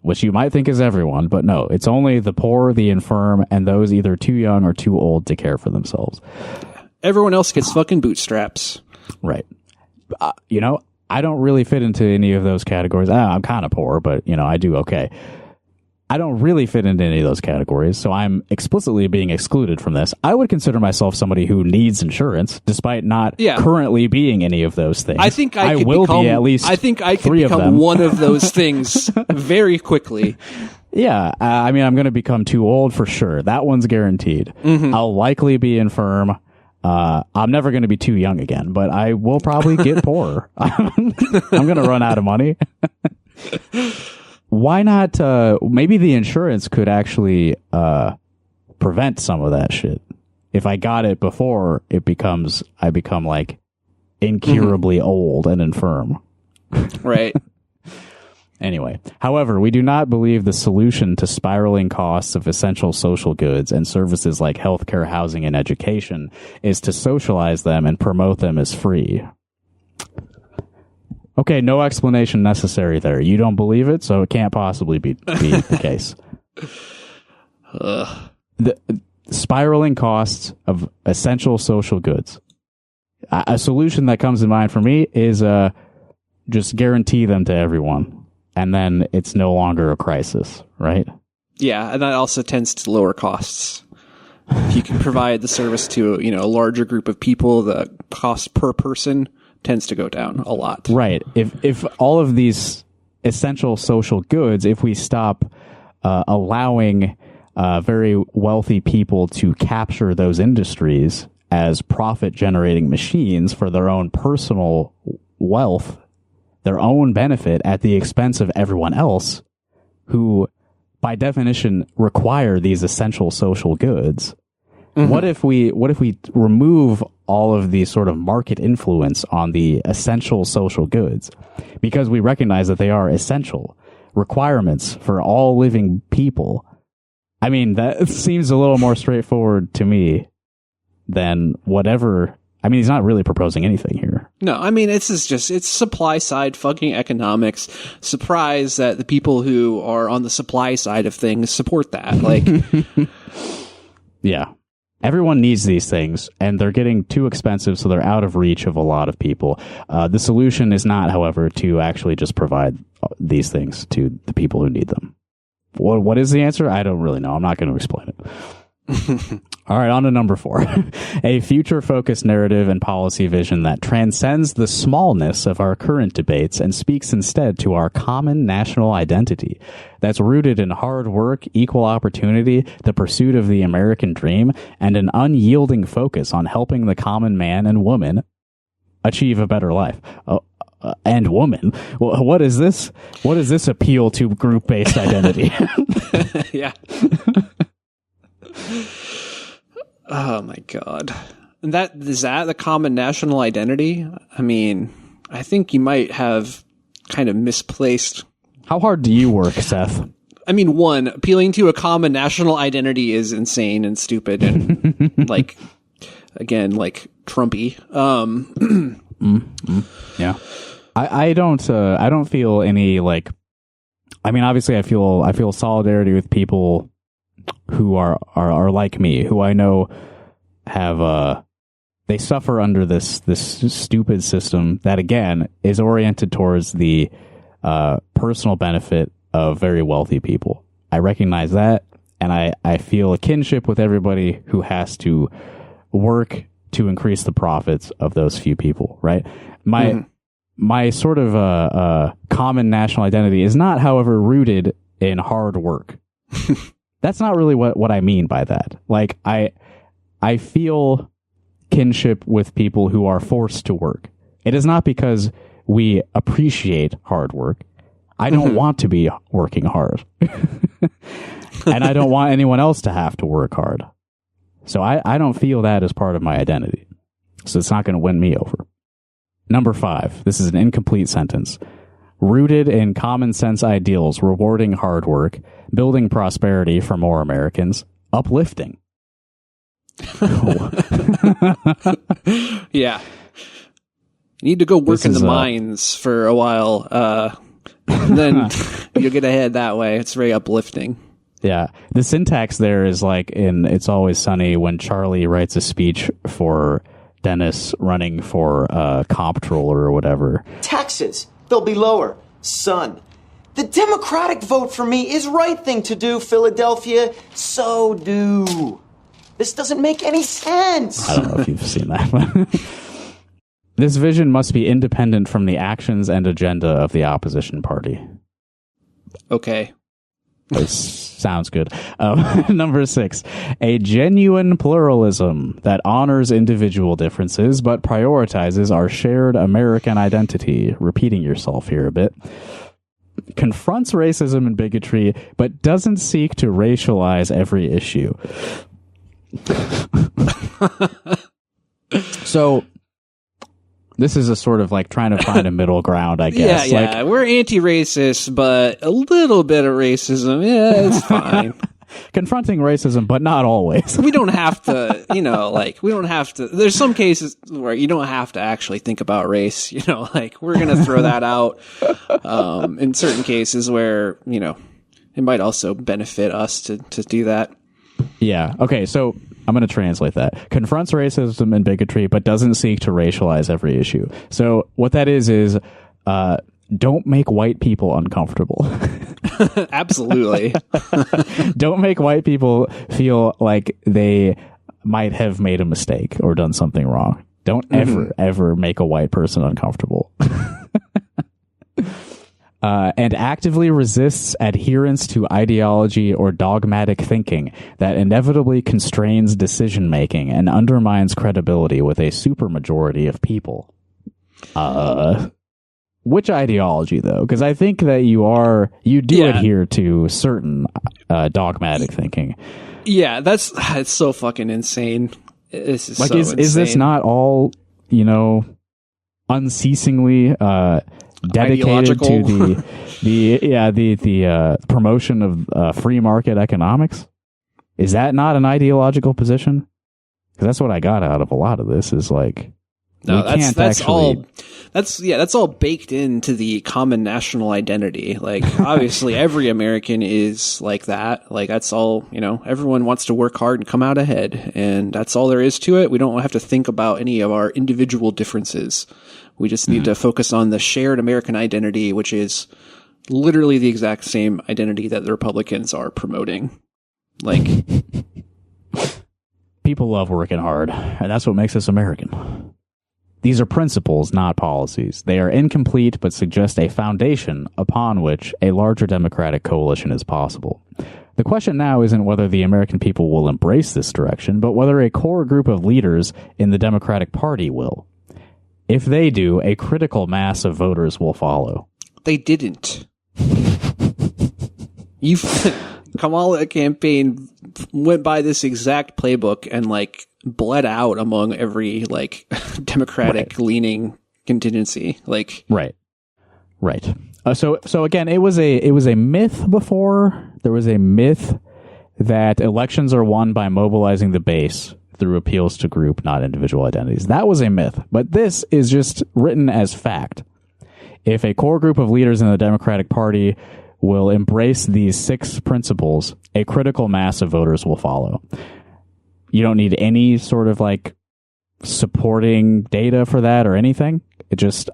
which you might think is everyone, but no, it's only the poor, the infirm, and those either too young or too old to care for themselves. Everyone else gets fucking bootstraps. Right. I don't really fit into any of those categories. I'm kind of poor, but, I do okay. I don't really fit into any of those categories, so I'm explicitly being excluded from this. I would consider myself somebody who needs insurance, despite not currently being any of those things. I think I will be at least. I think I could 3 of them. become one of those things very quickly. Yeah, I'm going to become too old for sure. That one's guaranteed. Mm-hmm. I'll likely be infirm. I'm never going to be too young again, but I will probably get poorer. I'm going to run out of money. Why not? Maybe the insurance could actually prevent some of that shit. If I got it before I become like incurably old and infirm. Right. Anyway, however, we do not believe the solution to spiraling costs of essential social goods and services like healthcare, housing, and education is to socialize them and promote them as free. Okay, no explanation necessary there. You don't believe it, so it can't possibly be the case. The spiraling costs of essential social goods. A solution that comes to mind for me is just guarantee them to everyone. And then it's no longer a crisis, right? Yeah, and that also tends to lower costs. If you can provide the service to a larger group of people, the cost per person tends to go down a lot. Right. If all of these essential social goods, if we stop allowing very wealthy people to capture those industries as profit-generating machines for their own personal wealth, their own benefit at the expense of everyone else who, by definition, require these essential social goods. Mm-hmm. What if we remove all of the sort of market influence on the essential social goods because we recognize that they are essential requirements for all living people? I mean, that seems a little more straightforward to me than whatever. I mean, he's not really proposing anything here. No, I mean, it's supply side fucking economics. Surprise that the people who are on the supply side of things support that. Like, yeah. Everyone needs these things, and they're getting too expensive, so they're out of reach of a lot of people. The solution is not, however, to actually just provide these things to the people who need them. What is the answer? I don't really know. I'm not going to explain it. All right, on to number 4. A future-focused narrative and policy vision that transcends the smallness of our current debates and speaks instead to our common national identity that's rooted in hard work, equal opportunity, the pursuit of the American dream, and an unyielding focus on helping the common man and woman achieve a better life. And woman. What is this? What is this appeal to group-based identity? Yeah. Oh my God. And is that the common national identity? I mean, I think you might have kind of misplaced. How hard do you work, Seth? I mean, one, appealing to a common national identity is insane and stupid and like, again, like Trumpy. Yeah. I don't feel any like, I mean, obviously I feel solidarity with people who are like me, who I know have they suffer under this stupid system that again is oriented towards the personal benefit of very wealthy people. I recognize that, and I feel a kinship with everybody who has to work to increase the profits of those few people, right? My sort of common national identity is not, however, rooted in hard work. That's not really what I mean by that. Like, I feel kinship with people who are forced to work. It is not because we appreciate hard work. I don't want to be working hard. And I don't want anyone else to have to work hard. So I don't feel that as part of my identity. So it's not going to win me over. Number 5. This is an incomplete sentence. Rooted in common sense ideals, rewarding hard work, building prosperity for more Americans, uplifting. Yeah. You need to go work in the mines for a while. Then you'll get ahead that way. It's very uplifting. Yeah. The syntax there is like in It's Always Sunny when Charlie writes a speech for Dennis running for comptroller or whatever. Taxes, they'll be lower. Son, the Democratic vote for me is right thing to do, Philadelphia. So do. This doesn't make any sense. I don't know if you've seen that. This vision must be independent from the actions and agenda of the opposition party. Okay. This sounds good. Number 6, a genuine pluralism that honors individual differences but prioritizes our shared American identity. Repeating yourself here a bit. Confronts racism and bigotry but doesn't seek to racialize every issue. So this is a sort of like trying to find a middle ground, I guess. Yeah, like, we're anti-racist, but a little bit of racism, yeah, it's fine. Confronting racism, but not always. We don't have to, we don't have to. There's some cases where you don't have to actually think about race, like we're going to throw that out. In certain cases where, it might also benefit us to do that. Yeah. Okay. So I'm going to translate that. Confronts racism and bigotry, but doesn't seek to racialize every issue. So what that is don't make white people uncomfortable. Absolutely. Don't make white people feel like they might have made a mistake or done something wrong. Don't ever make a white person uncomfortable. And actively resists adherence to ideology or dogmatic thinking that inevitably constrains decision-making and undermines credibility with a supermajority of people. Which ideology, though? Because I think that you do adhere to certain dogmatic thinking. Yeah, it's so fucking insane. This is like, so is this not all, unceasingly dedicated to the promotion of free market economics? Is that not an ideological position? Because that's what I got out of a lot of this. Is like, no, that's all baked into the common national identity. Like, obviously, every American is like that. Like, that's all. Everyone wants to work hard and come out ahead, and that's all there is to it. We don't have to think about any of our individual differences. We just need to focus on the shared American identity, which is literally the exact same identity that the Republicans are promoting. Like, People love working hard, and that's what makes us American. These are principles, not policies. They are incomplete, but suggest a foundation upon which a larger democratic coalition is possible. The question now isn't whether the American people will embrace this direction, but whether a core group of leaders in the Democratic Party will. If they do, a critical mass of voters will follow. They didn't. Kamala campaign went by this exact playbook and like bled out among every like Democratic leaning contingency. Like right. So again, it was a myth before. There was a myth that elections are won by mobilizing the base through appeals to group, not individual identities. That was a myth, but this is just written as fact. If a core group of leaders in the Democratic Party will embrace these 6 principles, a critical mass of voters will follow. You don't need any sort of like supporting data for that or anything.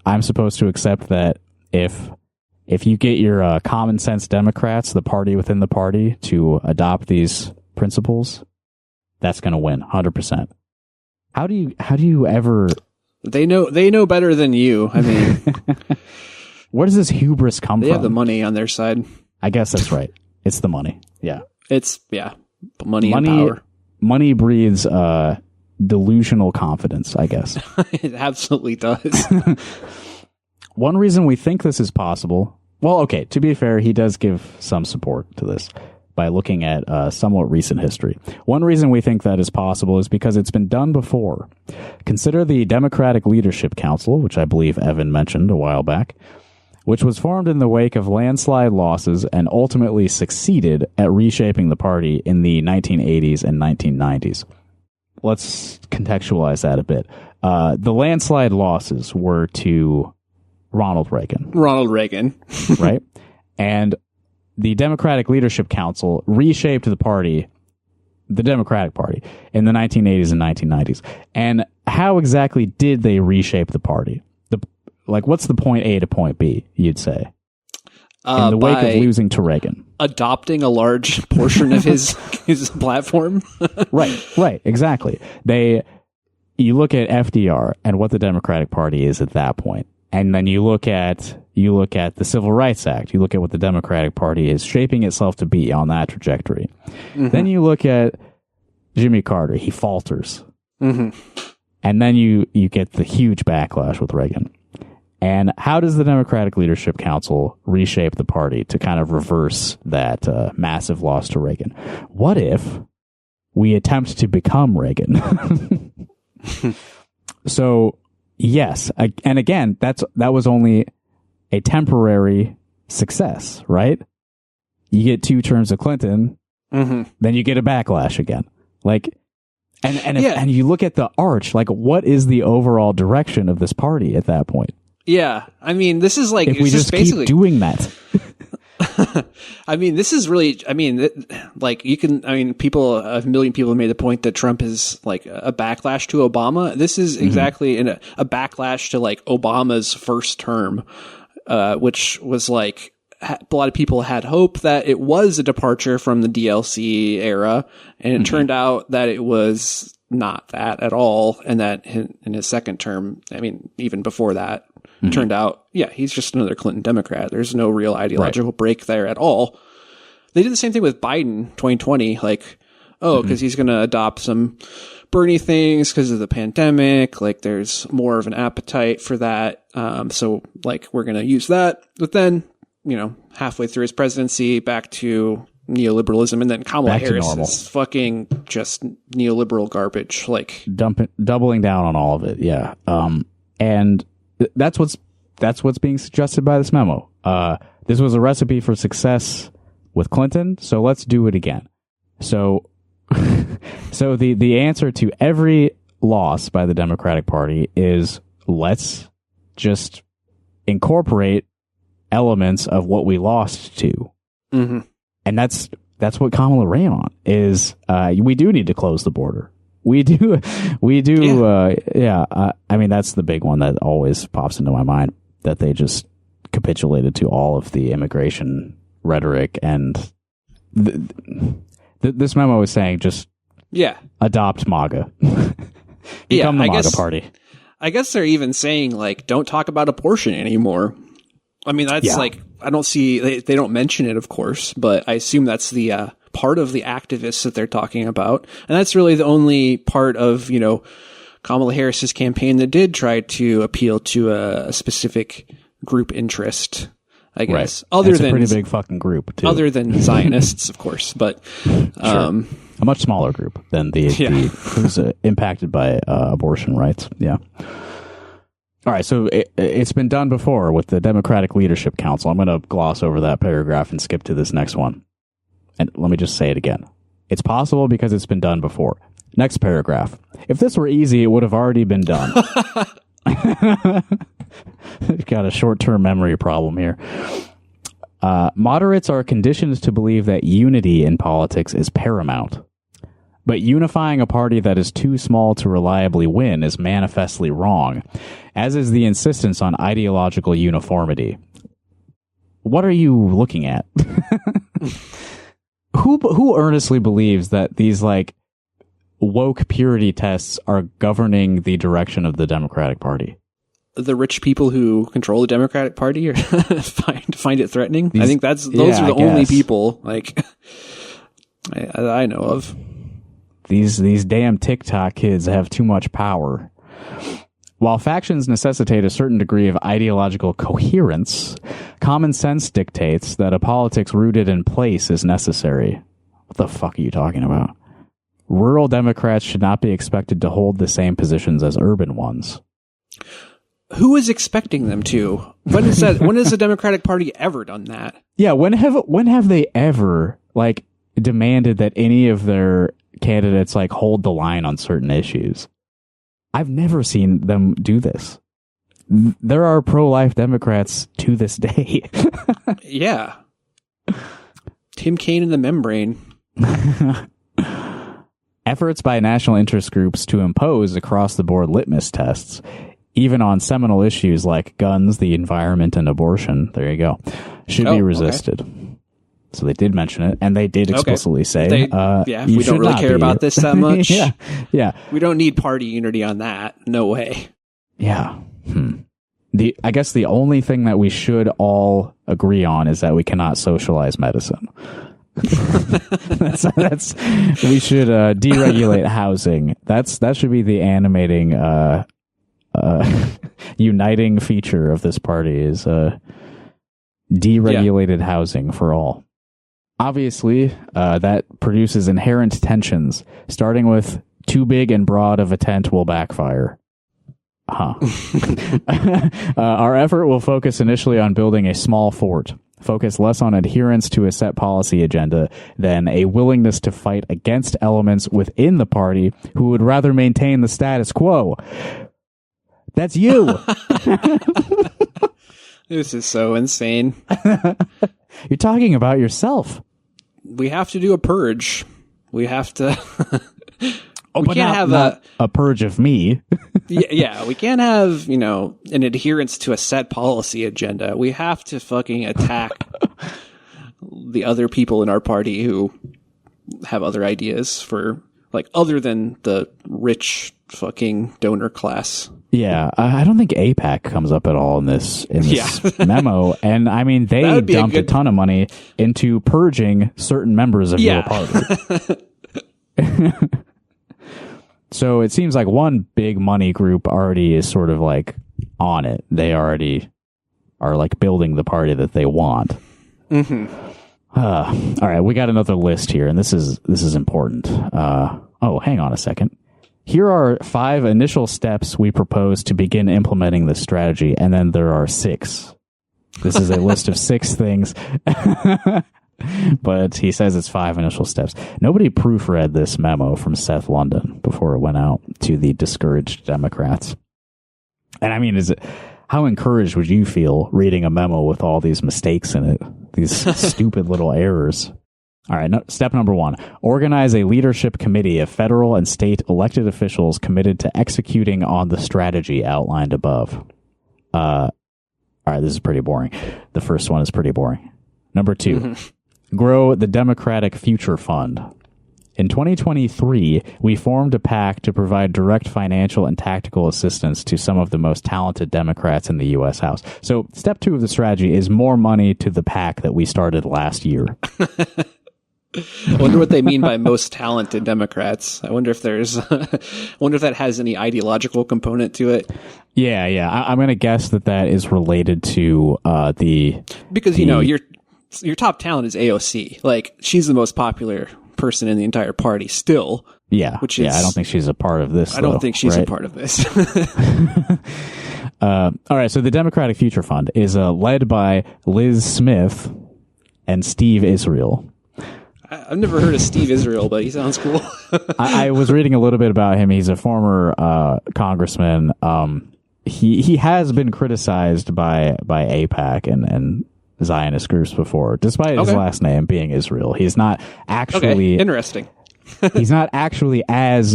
I'm supposed to accept that if you get your common sense Democrats, the party within the party, to adopt these principles, that's going to win 100%. How do you ever? They know better than you. I mean, where does this hubris come from? They have the money on their side. I guess that's right. It's the money. Yeah. Money and power. Money breeds delusional confidence, I guess. It absolutely does. One reason we think this is possible, well, okay, to be fair, he does give some support to this by looking at somewhat recent history. One reason we think that is possible is because it's been done before. Consider the Democratic Leadership Council, which I believe Evan mentioned a while back, which was formed in the wake of landslide losses and ultimately succeeded at reshaping the party in the 1980s and 1990s. Let's contextualize that a bit. The landslide losses were to Ronald Reagan. Right? And the Democratic Leadership Council reshaped the party, the Democratic Party, in the 1980s and 1990s. And how exactly did they reshape the party? What's the point A to point B, you'd say? In the wake of losing to Reagan. Adopting a large portion of his platform. Right, exactly. You look at FDR and what the Democratic Party is at that point. And then you look at the Civil Rights Act. You look at what the Democratic Party is shaping itself to be on that trajectory. Mm-hmm. Then you look at Jimmy Carter. He falters. Mm-hmm. And then you get the huge backlash with Reagan. And how does the Democratic Leadership Council reshape the party to kind of reverse that massive loss to Reagan? What if we attempt to become Reagan? So, yes. And again, that was only a temporary success, right? You get 2 terms of Clinton, mm-hmm. then you get a backlash again. And you look at the arch, what is the overall direction of this party at that point? Yeah, I mean, this is like... If we just keep doing that. I mean, this is really... I mean, a million people have made the point that Trump is like a backlash to Obama. This is exactly a backlash to like Obama's first term, which was like... A lot of people had hope that it was a departure from the DLC era, and it turned out that it was not that at all, and that in his second term, I mean, even before that, turned out, he's just another Clinton Democrat. There's no real ideological break there at all. They did the same thing with Biden 2020, because he's going to adopt some Bernie things because of the pandemic. There's more of an appetite for that. So we're going to use that. But then, halfway through his presidency, back to neoliberalism, and then Kamala Harris is fucking just neoliberal garbage. Doubling down on all of it. Yeah. And that's what's being suggested by this memo. This was a recipe for success with Clinton, so let's do it again. So the answer to every loss by the Democratic Party is let's just incorporate elements of what we lost to. Mm-hmm. And that's what Kamala ran on is, we do need to close the border. We do. I mean, that's the big one that always pops into my mind, that they just capitulated to all of the immigration rhetoric. And this memo is saying just Yeah. Adopt MAGA. Become the MAGA party. I guess they're even saying, like, don't talk about abortion anymore. I mean, that's like, I don't see, they don't mention it, of course, but I assume that's the part of the activists that they're talking about. And that's really the only part of, you know, Kamala Harris's campaign that did try to appeal to a specific group interest, I guess. Right. Other than a pretty big fucking group, too. Other than Zionists, of course, but a much smaller group than the who's impacted by abortion rights. Yeah. All right, so it's been done before with the Democratic Leadership Council. I'm going to gloss over that paragraph and skip to this next one. And let me just say it again. It's possible because it's been done before. Next paragraph. If this were easy, it would have already been done. Got a short-term memory problem here. Moderates are conditioned to believe that unity in politics is paramount. But unifying a party that is too small to reliably win is manifestly wrong, as is the insistence on ideological uniformity. What are you looking at? Who earnestly believes that these, like, woke purity tests are governing the direction of the Democratic Party? The rich people who control the Democratic Party or find it threatening. I think those are the only people, like, I know of. These damn TikTok kids have too much power. While factions necessitate a certain degree of ideological coherence, common sense dictates that a politics rooted in place is necessary. What the fuck are you talking about? Rural Democrats should not be expected to hold the same positions as urban ones. Who is expecting them to? When has the Democratic Party ever done that? Yeah, when have they ever, like, demanded that any of their candidates, like, hold the line on certain issues? I've never seen them do this. There are pro-life Democrats to this day. Yeah. Tim Kaine and the membrane. Efforts by national interest groups to impose across-the-board litmus tests, even on seminal issues like guns, the environment, and abortion, there you go, should be resisted. Okay. So they did mention it, and they did explicitly say, we don't really care about this that much. Yeah. We don't need party unity on that. No way. Yeah. I guess the only thing that we should all agree on is that we cannot socialize medicine. that's we should deregulate housing. That should be the animating uniting feature of this party is deregulated housing for all. Obviously, that produces inherent tensions, starting with too big and broad of a tent will backfire. Our effort will focus initially on building a small fort, focus less on adherence to a set policy agenda than a willingness to fight against elements within the party who would rather maintain the status quo. That's you. This is so insane. You're talking about yourself. We have to do a purge. We have to... we can't have a purge of me. Yeah, we can't have, an adherence to a set policy agenda. We have to fucking attack the other people in our party who have other ideas for, like, other than the rich fucking donor class. Yeah, I don't think AIPAC comes up at all in this memo. And I mean, they dumped a ton of money into purging certain members of your party. So it seems like one big money group already is sort of like on it. They already are like building the party that they want. Mm-hmm. All right, we got another list here, and this is important. Hang on a second. Here are 5 initial steps we propose to begin implementing this strategy, and then there are 6. This is a list of 6 things, but he says it's 5 initial steps. Nobody proofread this memo from Seth London before it went out to the discouraged Democrats. And I mean, how encouraged would you feel reading a memo with all these mistakes in it? These stupid little errors. All right, step number 1. Organize a leadership committee of federal and state elected officials committed to executing on the strategy outlined above. All right, this is pretty boring. The first one is pretty boring. Number 2, grow the Democratic Future Fund. In 2023, we formed a PAC to provide direct financial and tactical assistance to some of the most talented Democrats in the U.S. House. So step 2 of the strategy is more money to the PAC that we started last year. I wonder what they mean by most talented Democrats. I wonder if that has any ideological component to it. Yeah. I'm going to guess that is related to because your top talent is AOC. Like, she's the most popular person in the entire party still. Yeah. I don't think she's a part of this. I don't think she's a part of this. All right. So the Democratic Future Fund is led by Liz Smith and Steve Israel. I've never heard of Steve Israel, but he sounds cool. I was reading a little bit about him. He's a former congressman. He has been criticized by AIPAC and Zionist groups before, despite his last name being Israel. He's not actually interesting. He's not actually as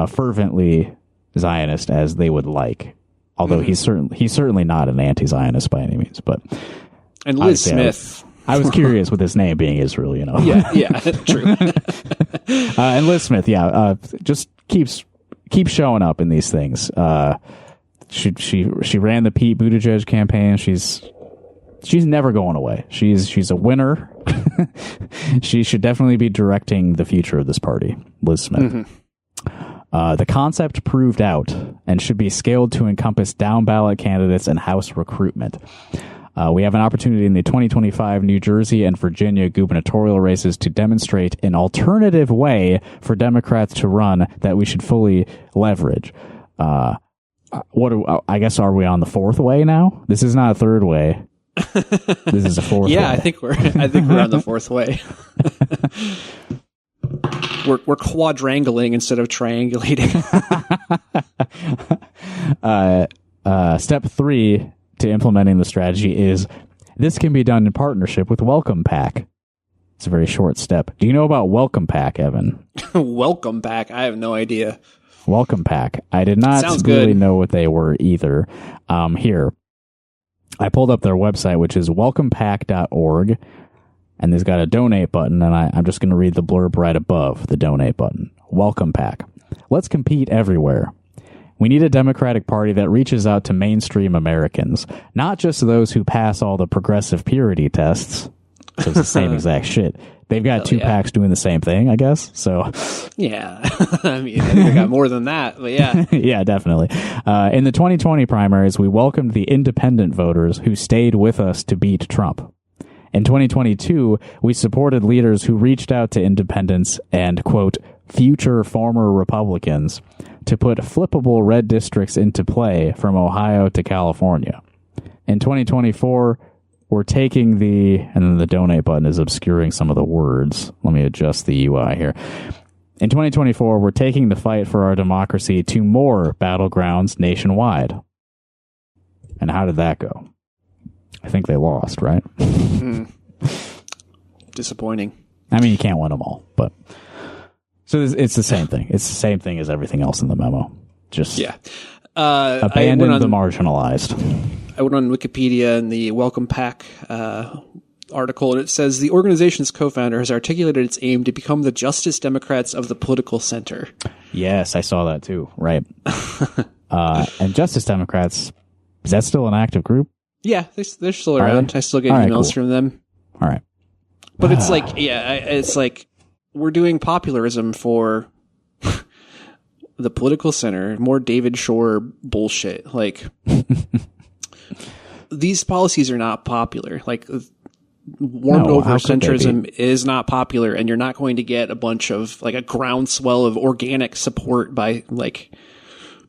fervently Zionist as they would like. Although he's certainly not an anti-Zionist by any means. But and Liz Smith. I was curious with his name being Israel, Yeah, true. And Liz Smith, just keeps showing up in these things. She ran the Pete Buttigieg campaign. She's never going away. She's a winner. She should definitely be directing the future of this party, Liz Smith. The concept proved out and should be scaled to encompass down ballot candidates and House recruitment. We have an opportunity in the 2025 New Jersey and Virginia gubernatorial races to demonstrate an alternative way for Democrats to run that we should fully leverage. I guess, are we on the 4th way now? This is not a 3rd way. This is a 4th way. I think we're on the 4th way. We're quadrangling instead of triangulating. Step 3 to implementing the strategy is this can be done in partnership with Welcome PAC. It's a very short step. Do you know about Welcome PAC, Evan? Welcome PAC? I have no idea. Welcome PAC. I did not really know what they were either. Here, I pulled up their website, which is welcomepac.org, and there's got a donate button, and I'm just going to read the blurb right above the donate button. Welcome PAC. Let's compete everywhere. We need a Democratic Party that reaches out to mainstream Americans, not just those who pass all the progressive purity tests. So it's the same exact shit. They've got two PACs doing the same thing, I guess. So yeah, I mean, I think I got more than that, but yeah. Yeah, definitely. In the 2020 primaries, we welcomed the independent voters who stayed with us to beat Trump. In 2022, we supported leaders who reached out to independents and, quote, future former Republicans to put flippable red districts into play from Ohio to California. In 2024, we're taking and then the donate button is obscuring some of the words. Let me adjust the UI here. In 2024, we're taking the fight for our democracy to more battlegrounds nationwide. And how did that go? I think they lost, right? Disappointing. I mean, you can't win them all, but so it's the same thing. It's the same thing as everything else in the memo. Just abandon the marginalized. I went on Wikipedia and the Welcome PAC article, and it says the organization's co-founder has articulated its aim to become the Justice Democrats of the political center. Yes, I saw that too. Right. And Justice Democrats, is that still an active group? Yeah, they're still around. I still get emails from them. All right. But it's like, it's like we're doing popularism for the political center, more David Shore bullshit. Like, these policies are not popular. Like, warmed over centrism is not popular, and you're not going to get a bunch of, like, a groundswell of organic support by, like,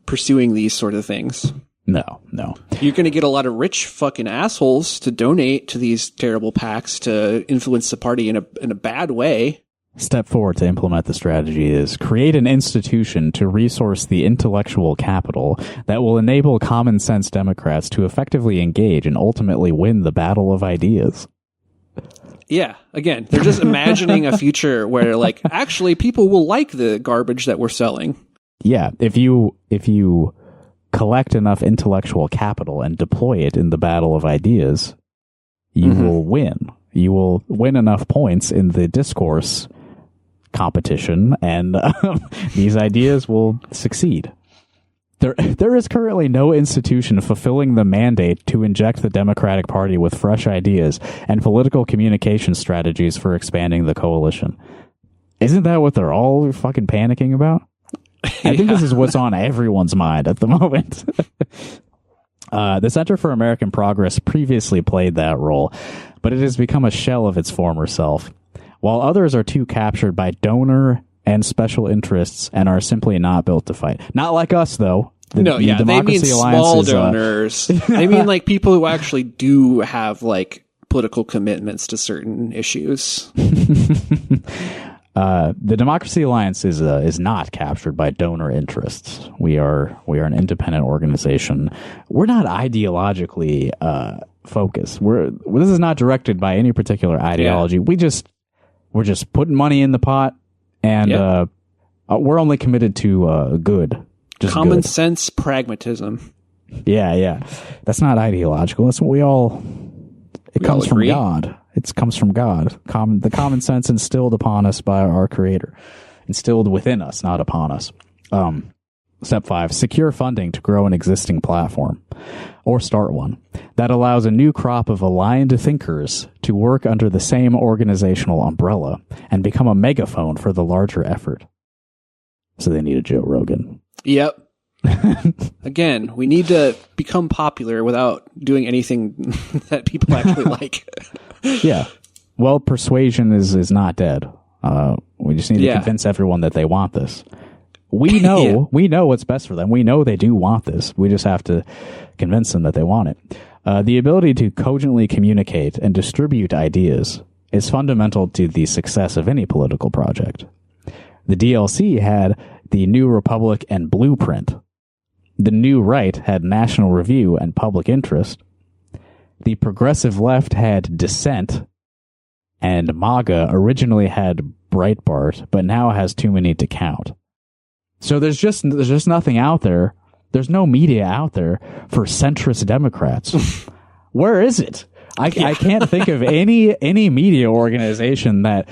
pursuing these sort of things. No. You're going to get a lot of rich fucking assholes to donate to these terrible PACs to influence the party in a bad way. Step 4 to implement the strategy is create an institution to resource the intellectual capital that will enable common sense Democrats to effectively engage and ultimately win the battle of ideas. Yeah, again, they're just imagining a future where, like, actually people will like the garbage that we're selling. Yeah, if you collect enough intellectual capital and deploy it in the battle of ideas, you will win. You will win enough points in the discourse competition, and these ideas will succeed. There is currently no institution fulfilling the mandate to inject the Democratic Party with fresh ideas and political communication strategies for expanding the coalition. Isn't that what they're all fucking panicking about? I think this is what's on everyone's mind at the moment. The Center for American Progress previously played that role, but it has become a shell of its former self. While others are too captured by donor and special interests and are simply not built to fight. Not like us, though. They mean small donors. They mean like people who actually do have like political commitments to certain issues. The Democracy Alliance is not captured by donor interests. We are an independent organization. We're not ideologically focused. This is not directed by any particular ideology. Yeah. We're just putting money in the pot, and we're only committed to good. Just common good. sense pragmatism. Yeah. That's not ideological. That's what it comes from God. It comes from God. The common sense instilled upon us by our Creator. Instilled within us, not upon us. Step 5, secure funding to grow an existing platform, or start one, that allows a new crop of aligned thinkers to work under the same organizational umbrella and become a megaphone for the larger effort. So they need a Joe Rogan. Yep. Again, we need to become popular without doing anything that people actually like. Yeah. Well, persuasion is not dead. We just need to convince everyone that they want this. We know we know what's best for them. We know they do want this. We just have to convince them that they want it. The ability to cogently communicate and distribute ideas is fundamental to the success of any political project. The DLC had the New Republic and Blueprint. The New Right had National Review and Public Interest. The Progressive Left had Dissent. And MAGA originally had Breitbart, but now has too many to count. So there's just nothing out there. There's no media out there for centrist Democrats. Where is it? I can't think of any media organization that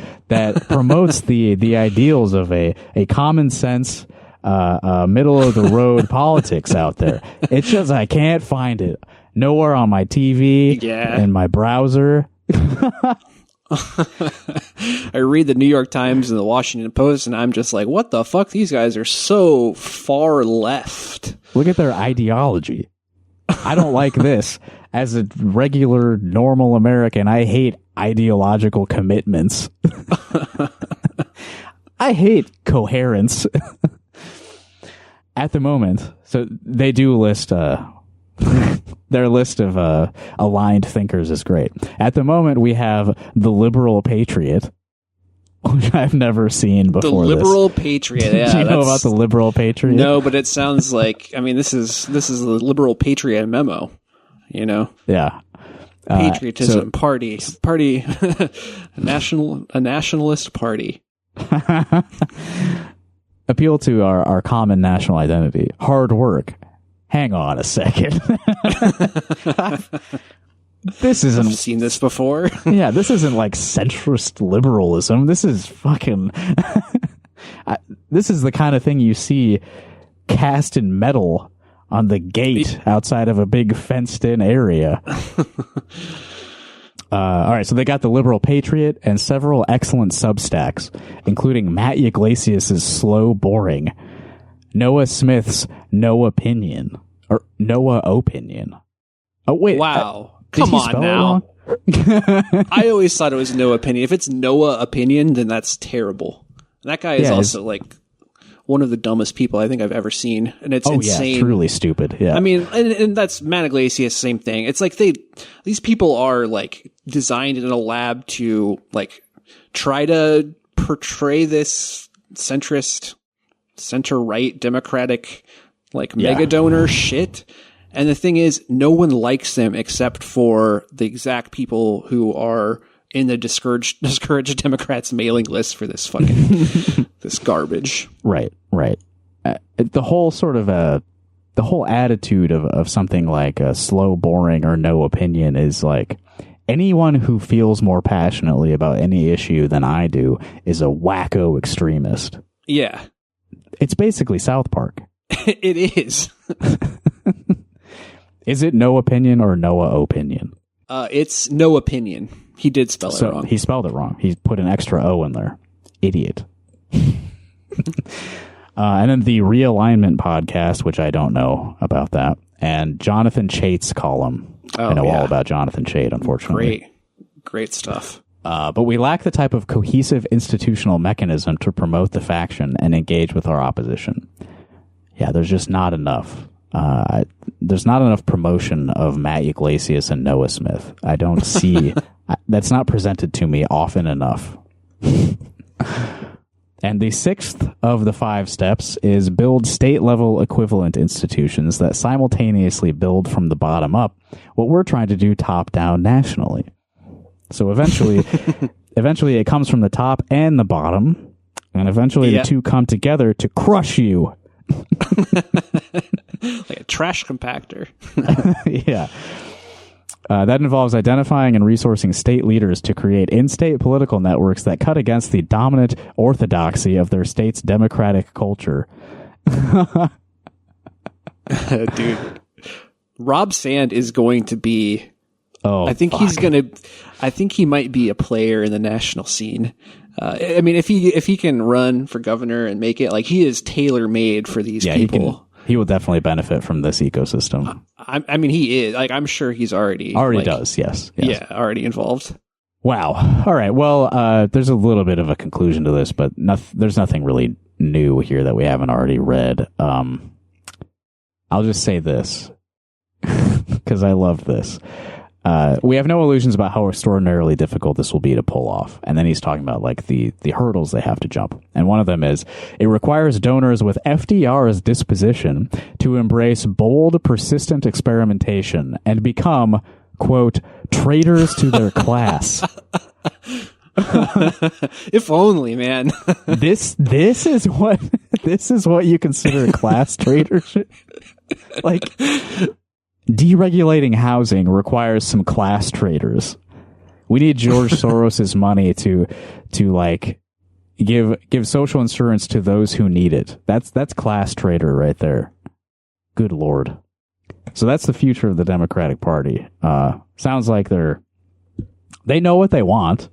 promotes the ideals of a common sense, middle of the road politics out there. It's just I can't find it nowhere on my TV and my browser. I read the New York Times and the Washington Post, and I'm just like, what the fuck? These guys are so far left. Look at their ideology. I don't like this. As a regular, normal American, I hate ideological commitments. I hate coherence. At the moment, so they do list... their list of aligned thinkers is great. At the moment, we have the Liberal Patriot, which I've never seen before. The Liberal Patriot, yeah. Do you know about the Liberal Patriot? No, but it sounds like, I mean, this is the Liberal Patriot memo, you know? Yeah. Patriotism, party, a nationalist party. Appeal to our common national identity. Hard work. Hang on a second. This isn't... I've seen this before. Yeah, this isn't like centrist liberalism. This is fucking... this is the kind of thing you see cast in metal on the gate outside of a big fenced-in area. All right, so they got the Liberal Patriot and several excellent Substacks, including Matt Yglesias' Slow Boring, Noah Smith's No Opinion, or Noah Opinion. Oh, wait. Wow. Come on now. I always thought it was No Opinion. If it's Noah Opinion, then that's terrible. And that guy is also like one of the dumbest people I think I've ever seen. And it's insane. Yeah, truly stupid. Yeah. I mean, and that's Matt Yglesias, same thing. It's like these people are like designed in a lab to like try to portray this centrist, center-right, democratic, like mega donor shit. And the thing is, no one likes them except for the exact people who are in the discouraged Democrats mailing list for this fucking this garbage. Right. The whole sort of the whole attitude of something like a slow, boring, or no opinion is like anyone who feels more passionately about any issue than I do is a wacko extremist. Yeah. It's basically South Park. It is. Is it no opinion or Noah opinion? It's no opinion. He did spell it wrong. He spelled it wrong. He put an extra O in there. Idiot. And then the Realignment podcast, which I don't know about that, and Jonathan Chait's column. I know all about Jonathan Chait, unfortunately. Great stuff. But we lack the type of cohesive institutional mechanism to promote the faction and engage with our opposition. Yeah, there's just not enough. There's not enough promotion of Matt Yglesias and Noah Smith. I don't see... that's not presented to me often enough. And the sixth of the 5 steps is build state-level equivalent institutions that simultaneously build from the bottom up what we're trying to do top-down nationally. So eventually it comes from the top and the bottom, and eventually the two come together to crush you. Like a trash compactor. Yeah. That involves identifying and resourcing state leaders to create in-state political networks that cut against the dominant orthodoxy of their state's democratic culture. Dude, Rob Sand is going to be... I think he might be a player in the national scene. I mean, if he can run for governor and make it, like, he is tailor-made for these people. He will definitely benefit from this ecosystem. I mean, he is. Like, I'm sure he's already does. Yes. Yeah, already involved. Wow. All right. Well, there's a little bit of a conclusion to this, but there's nothing really new here that we haven't already read. I'll just say this because I love this. We have no illusions about how extraordinarily difficult this will be to pull off. And then he's talking about like the hurdles they have to jump. And one of them is it requires donors with FDR's disposition to embrace bold, persistent experimentation and become, quote, traitors to their class. If only, man. This is what you consider class traitorship? Like, deregulating housing requires some class traders. We need George Soros's money to like give social insurance to those who need it. That's class trader right there. Good Lord. So that's the future of the Democratic Party. Sounds like they know what they want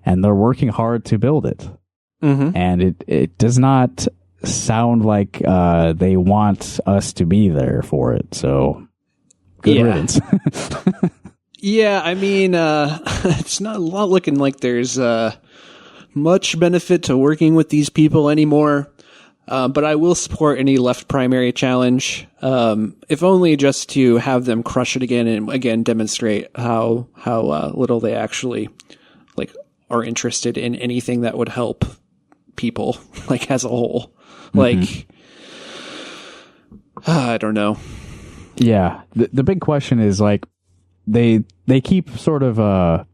and they're working hard to build it. Mm-hmm. And it does not sound like they want us to be there for it. So good riddance. Yeah, I mean, it's not looking like there's much benefit to working with these people anymore. But I will support any left primary challenge, if only just to have them crush it again and again demonstrate how little they actually like are interested in anything that would help people like as a whole. Mm-hmm. Like, I don't know. Yeah, the big question is like they keep sort of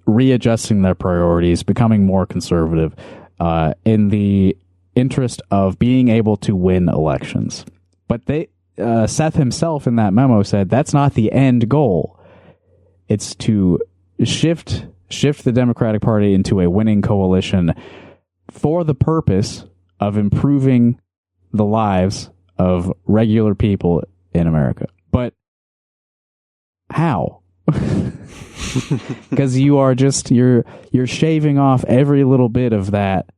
readjusting their priorities, becoming more conservative in the interest of being able to win elections. But Seth himself in that memo said that's not the end goal. It's to shift the Democratic Party into a winning coalition for the purpose of improving the lives of regular people in America. But how? Because you are just you're shaving off every little bit of that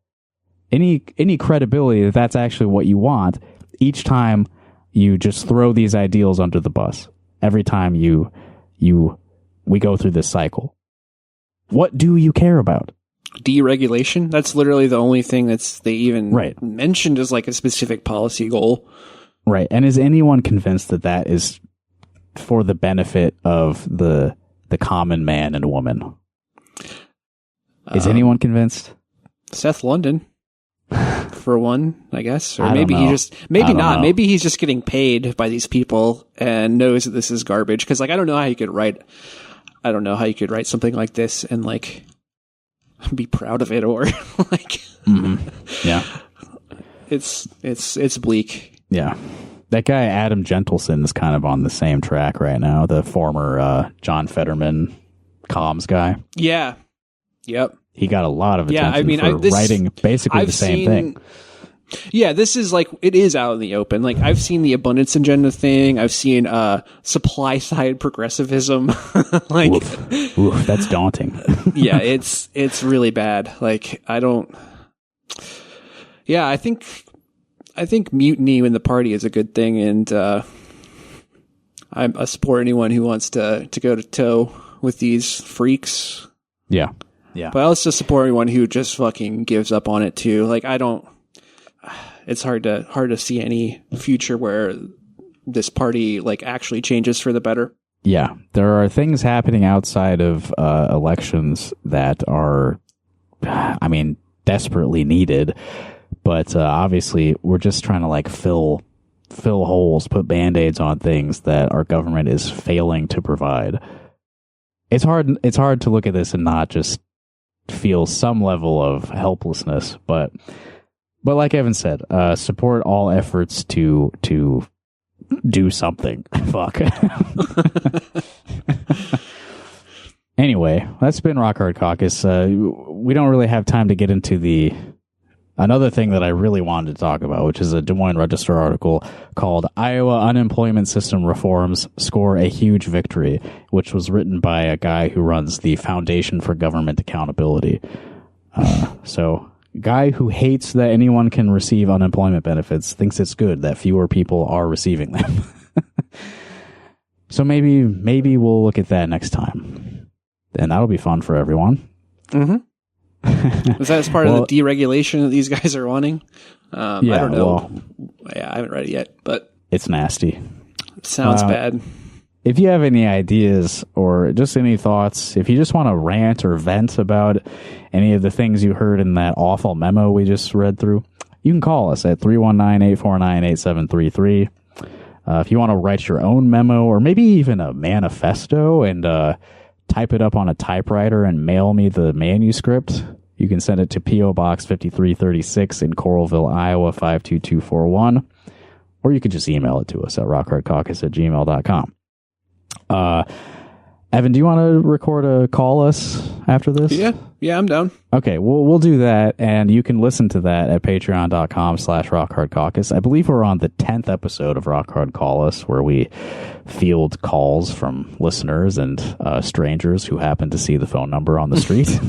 any credibility that that's actually what you want each time you just throw these ideals under the bus. Every time we go through this cycle. What do you care about? Deregulation? That's literally the only thing they even mentioned as like a specific policy goal. Right. And is anyone convinced that is for the benefit of the common man and woman? Is anyone convinced? Seth London, for one, I guess. Or maybe not. Maybe he's just getting paid by these people and knows that this is garbage. Because like I don't know how you could write something like this and like be proud of it or like yeah. It's bleak. Yeah. That guy, Adam Gentleson, is kind of on the same track right now. The former John Fetterman comms guy. Yeah. Yep. He got a lot of attention I mean, for writing basically the same thing. Yeah, this is like, it is out in the open. Like, I've seen the abundance agenda thing. I've seen supply side progressivism. Like, oof, that's daunting. Yeah, it's really bad. Like, I think mutiny in the party is a good thing, and I support anyone who wants to go to toe with these freaks. Yeah. But I also support anyone who just fucking gives up on it too. Like, it's hard to see any future where this party like actually changes for the better. Yeah, there are things happening outside of elections that are, I mean, desperately needed. But obviously, we're just trying to like fill holes, put Band-Aids on things that our government is failing to provide. It's hard to look at this and not just feel some level of helplessness. But like Evan said, support all efforts to do something. Fuck. Anyway, that's been Rock Hard Caucus. We don't really have time to get into another thing that I really wanted to talk about, which is a Des Moines Register article called Iowa Unemployment System Reforms Score a Huge Victory, which was written by a guy who runs the Foundation for Government Accountability. So, guy who hates that anyone can receive unemployment benefits thinks it's good that fewer people are receiving them. So maybe we'll look at that next time. And that'll be fun for everyone. Mm-hmm. Is that as part of the deregulation that these guys are wanting? I don't know. I haven't read it yet, but it's nasty. It sounds bad. If you have any ideas or just any thoughts, if you just want to rant or vent about any of the things you heard in that awful memo we just read through, you can call us at 319-849-8733. If you want to write your own memo or maybe even a manifesto and type it up on a typewriter and mail me the manuscript, you can send it to P.O. Box 5336 in Coralville, Iowa 52241. Or you could just email it to us at rockhardcaucus@gmail.com. Evan, do you want to record a call us after this? Yeah, I'm down. Okay, we'll do that, and you can listen to that at patreon.com/rockhardcaucus. I believe we're on the 10th episode of Rock Hard Call Us, where we field calls from listeners and strangers who happen to see the phone number on the street.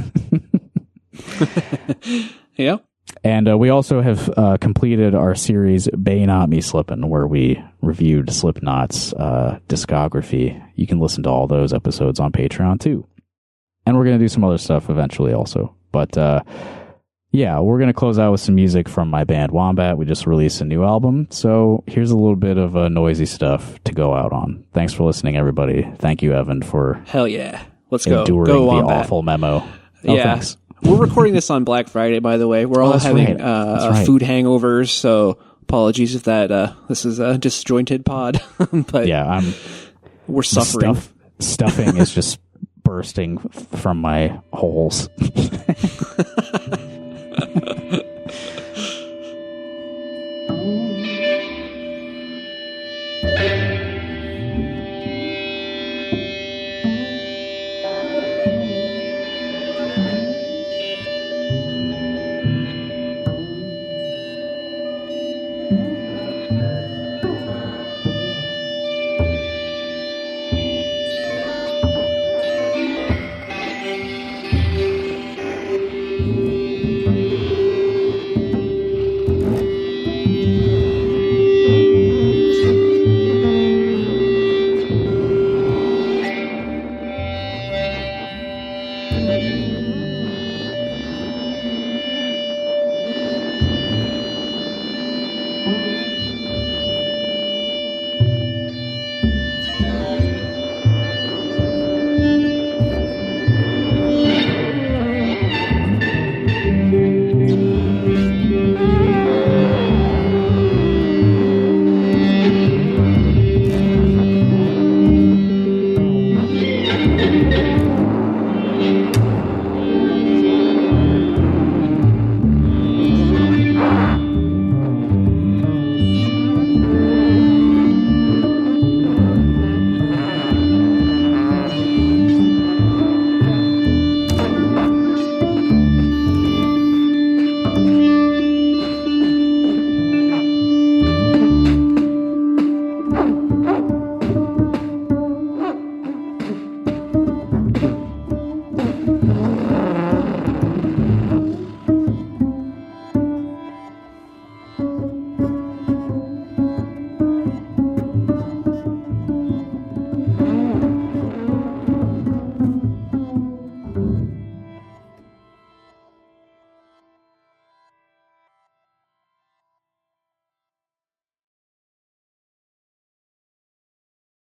Yeah. And we also have completed our series Bay Not Me Slippin', where we reviewed Slipknot's discography. You can listen to all those episodes on Patreon too. And we're going to do some other stuff eventually also. But yeah, we're going to close out with some music from my band Wombat. We just released a new album. So here's a little bit of noisy stuff to go out on. Thanks for listening, everybody. Thank you, Evan, for hell yeah. Let's go. Enduring go the Wombat. Awful memo. Oh, yeah. Thanks. We're recording this on Black Friday, by the way. We're all having food hangovers, so apologies if this is a disjointed pod. But yeah, we're suffering. Stuffing is just bursting from my holes.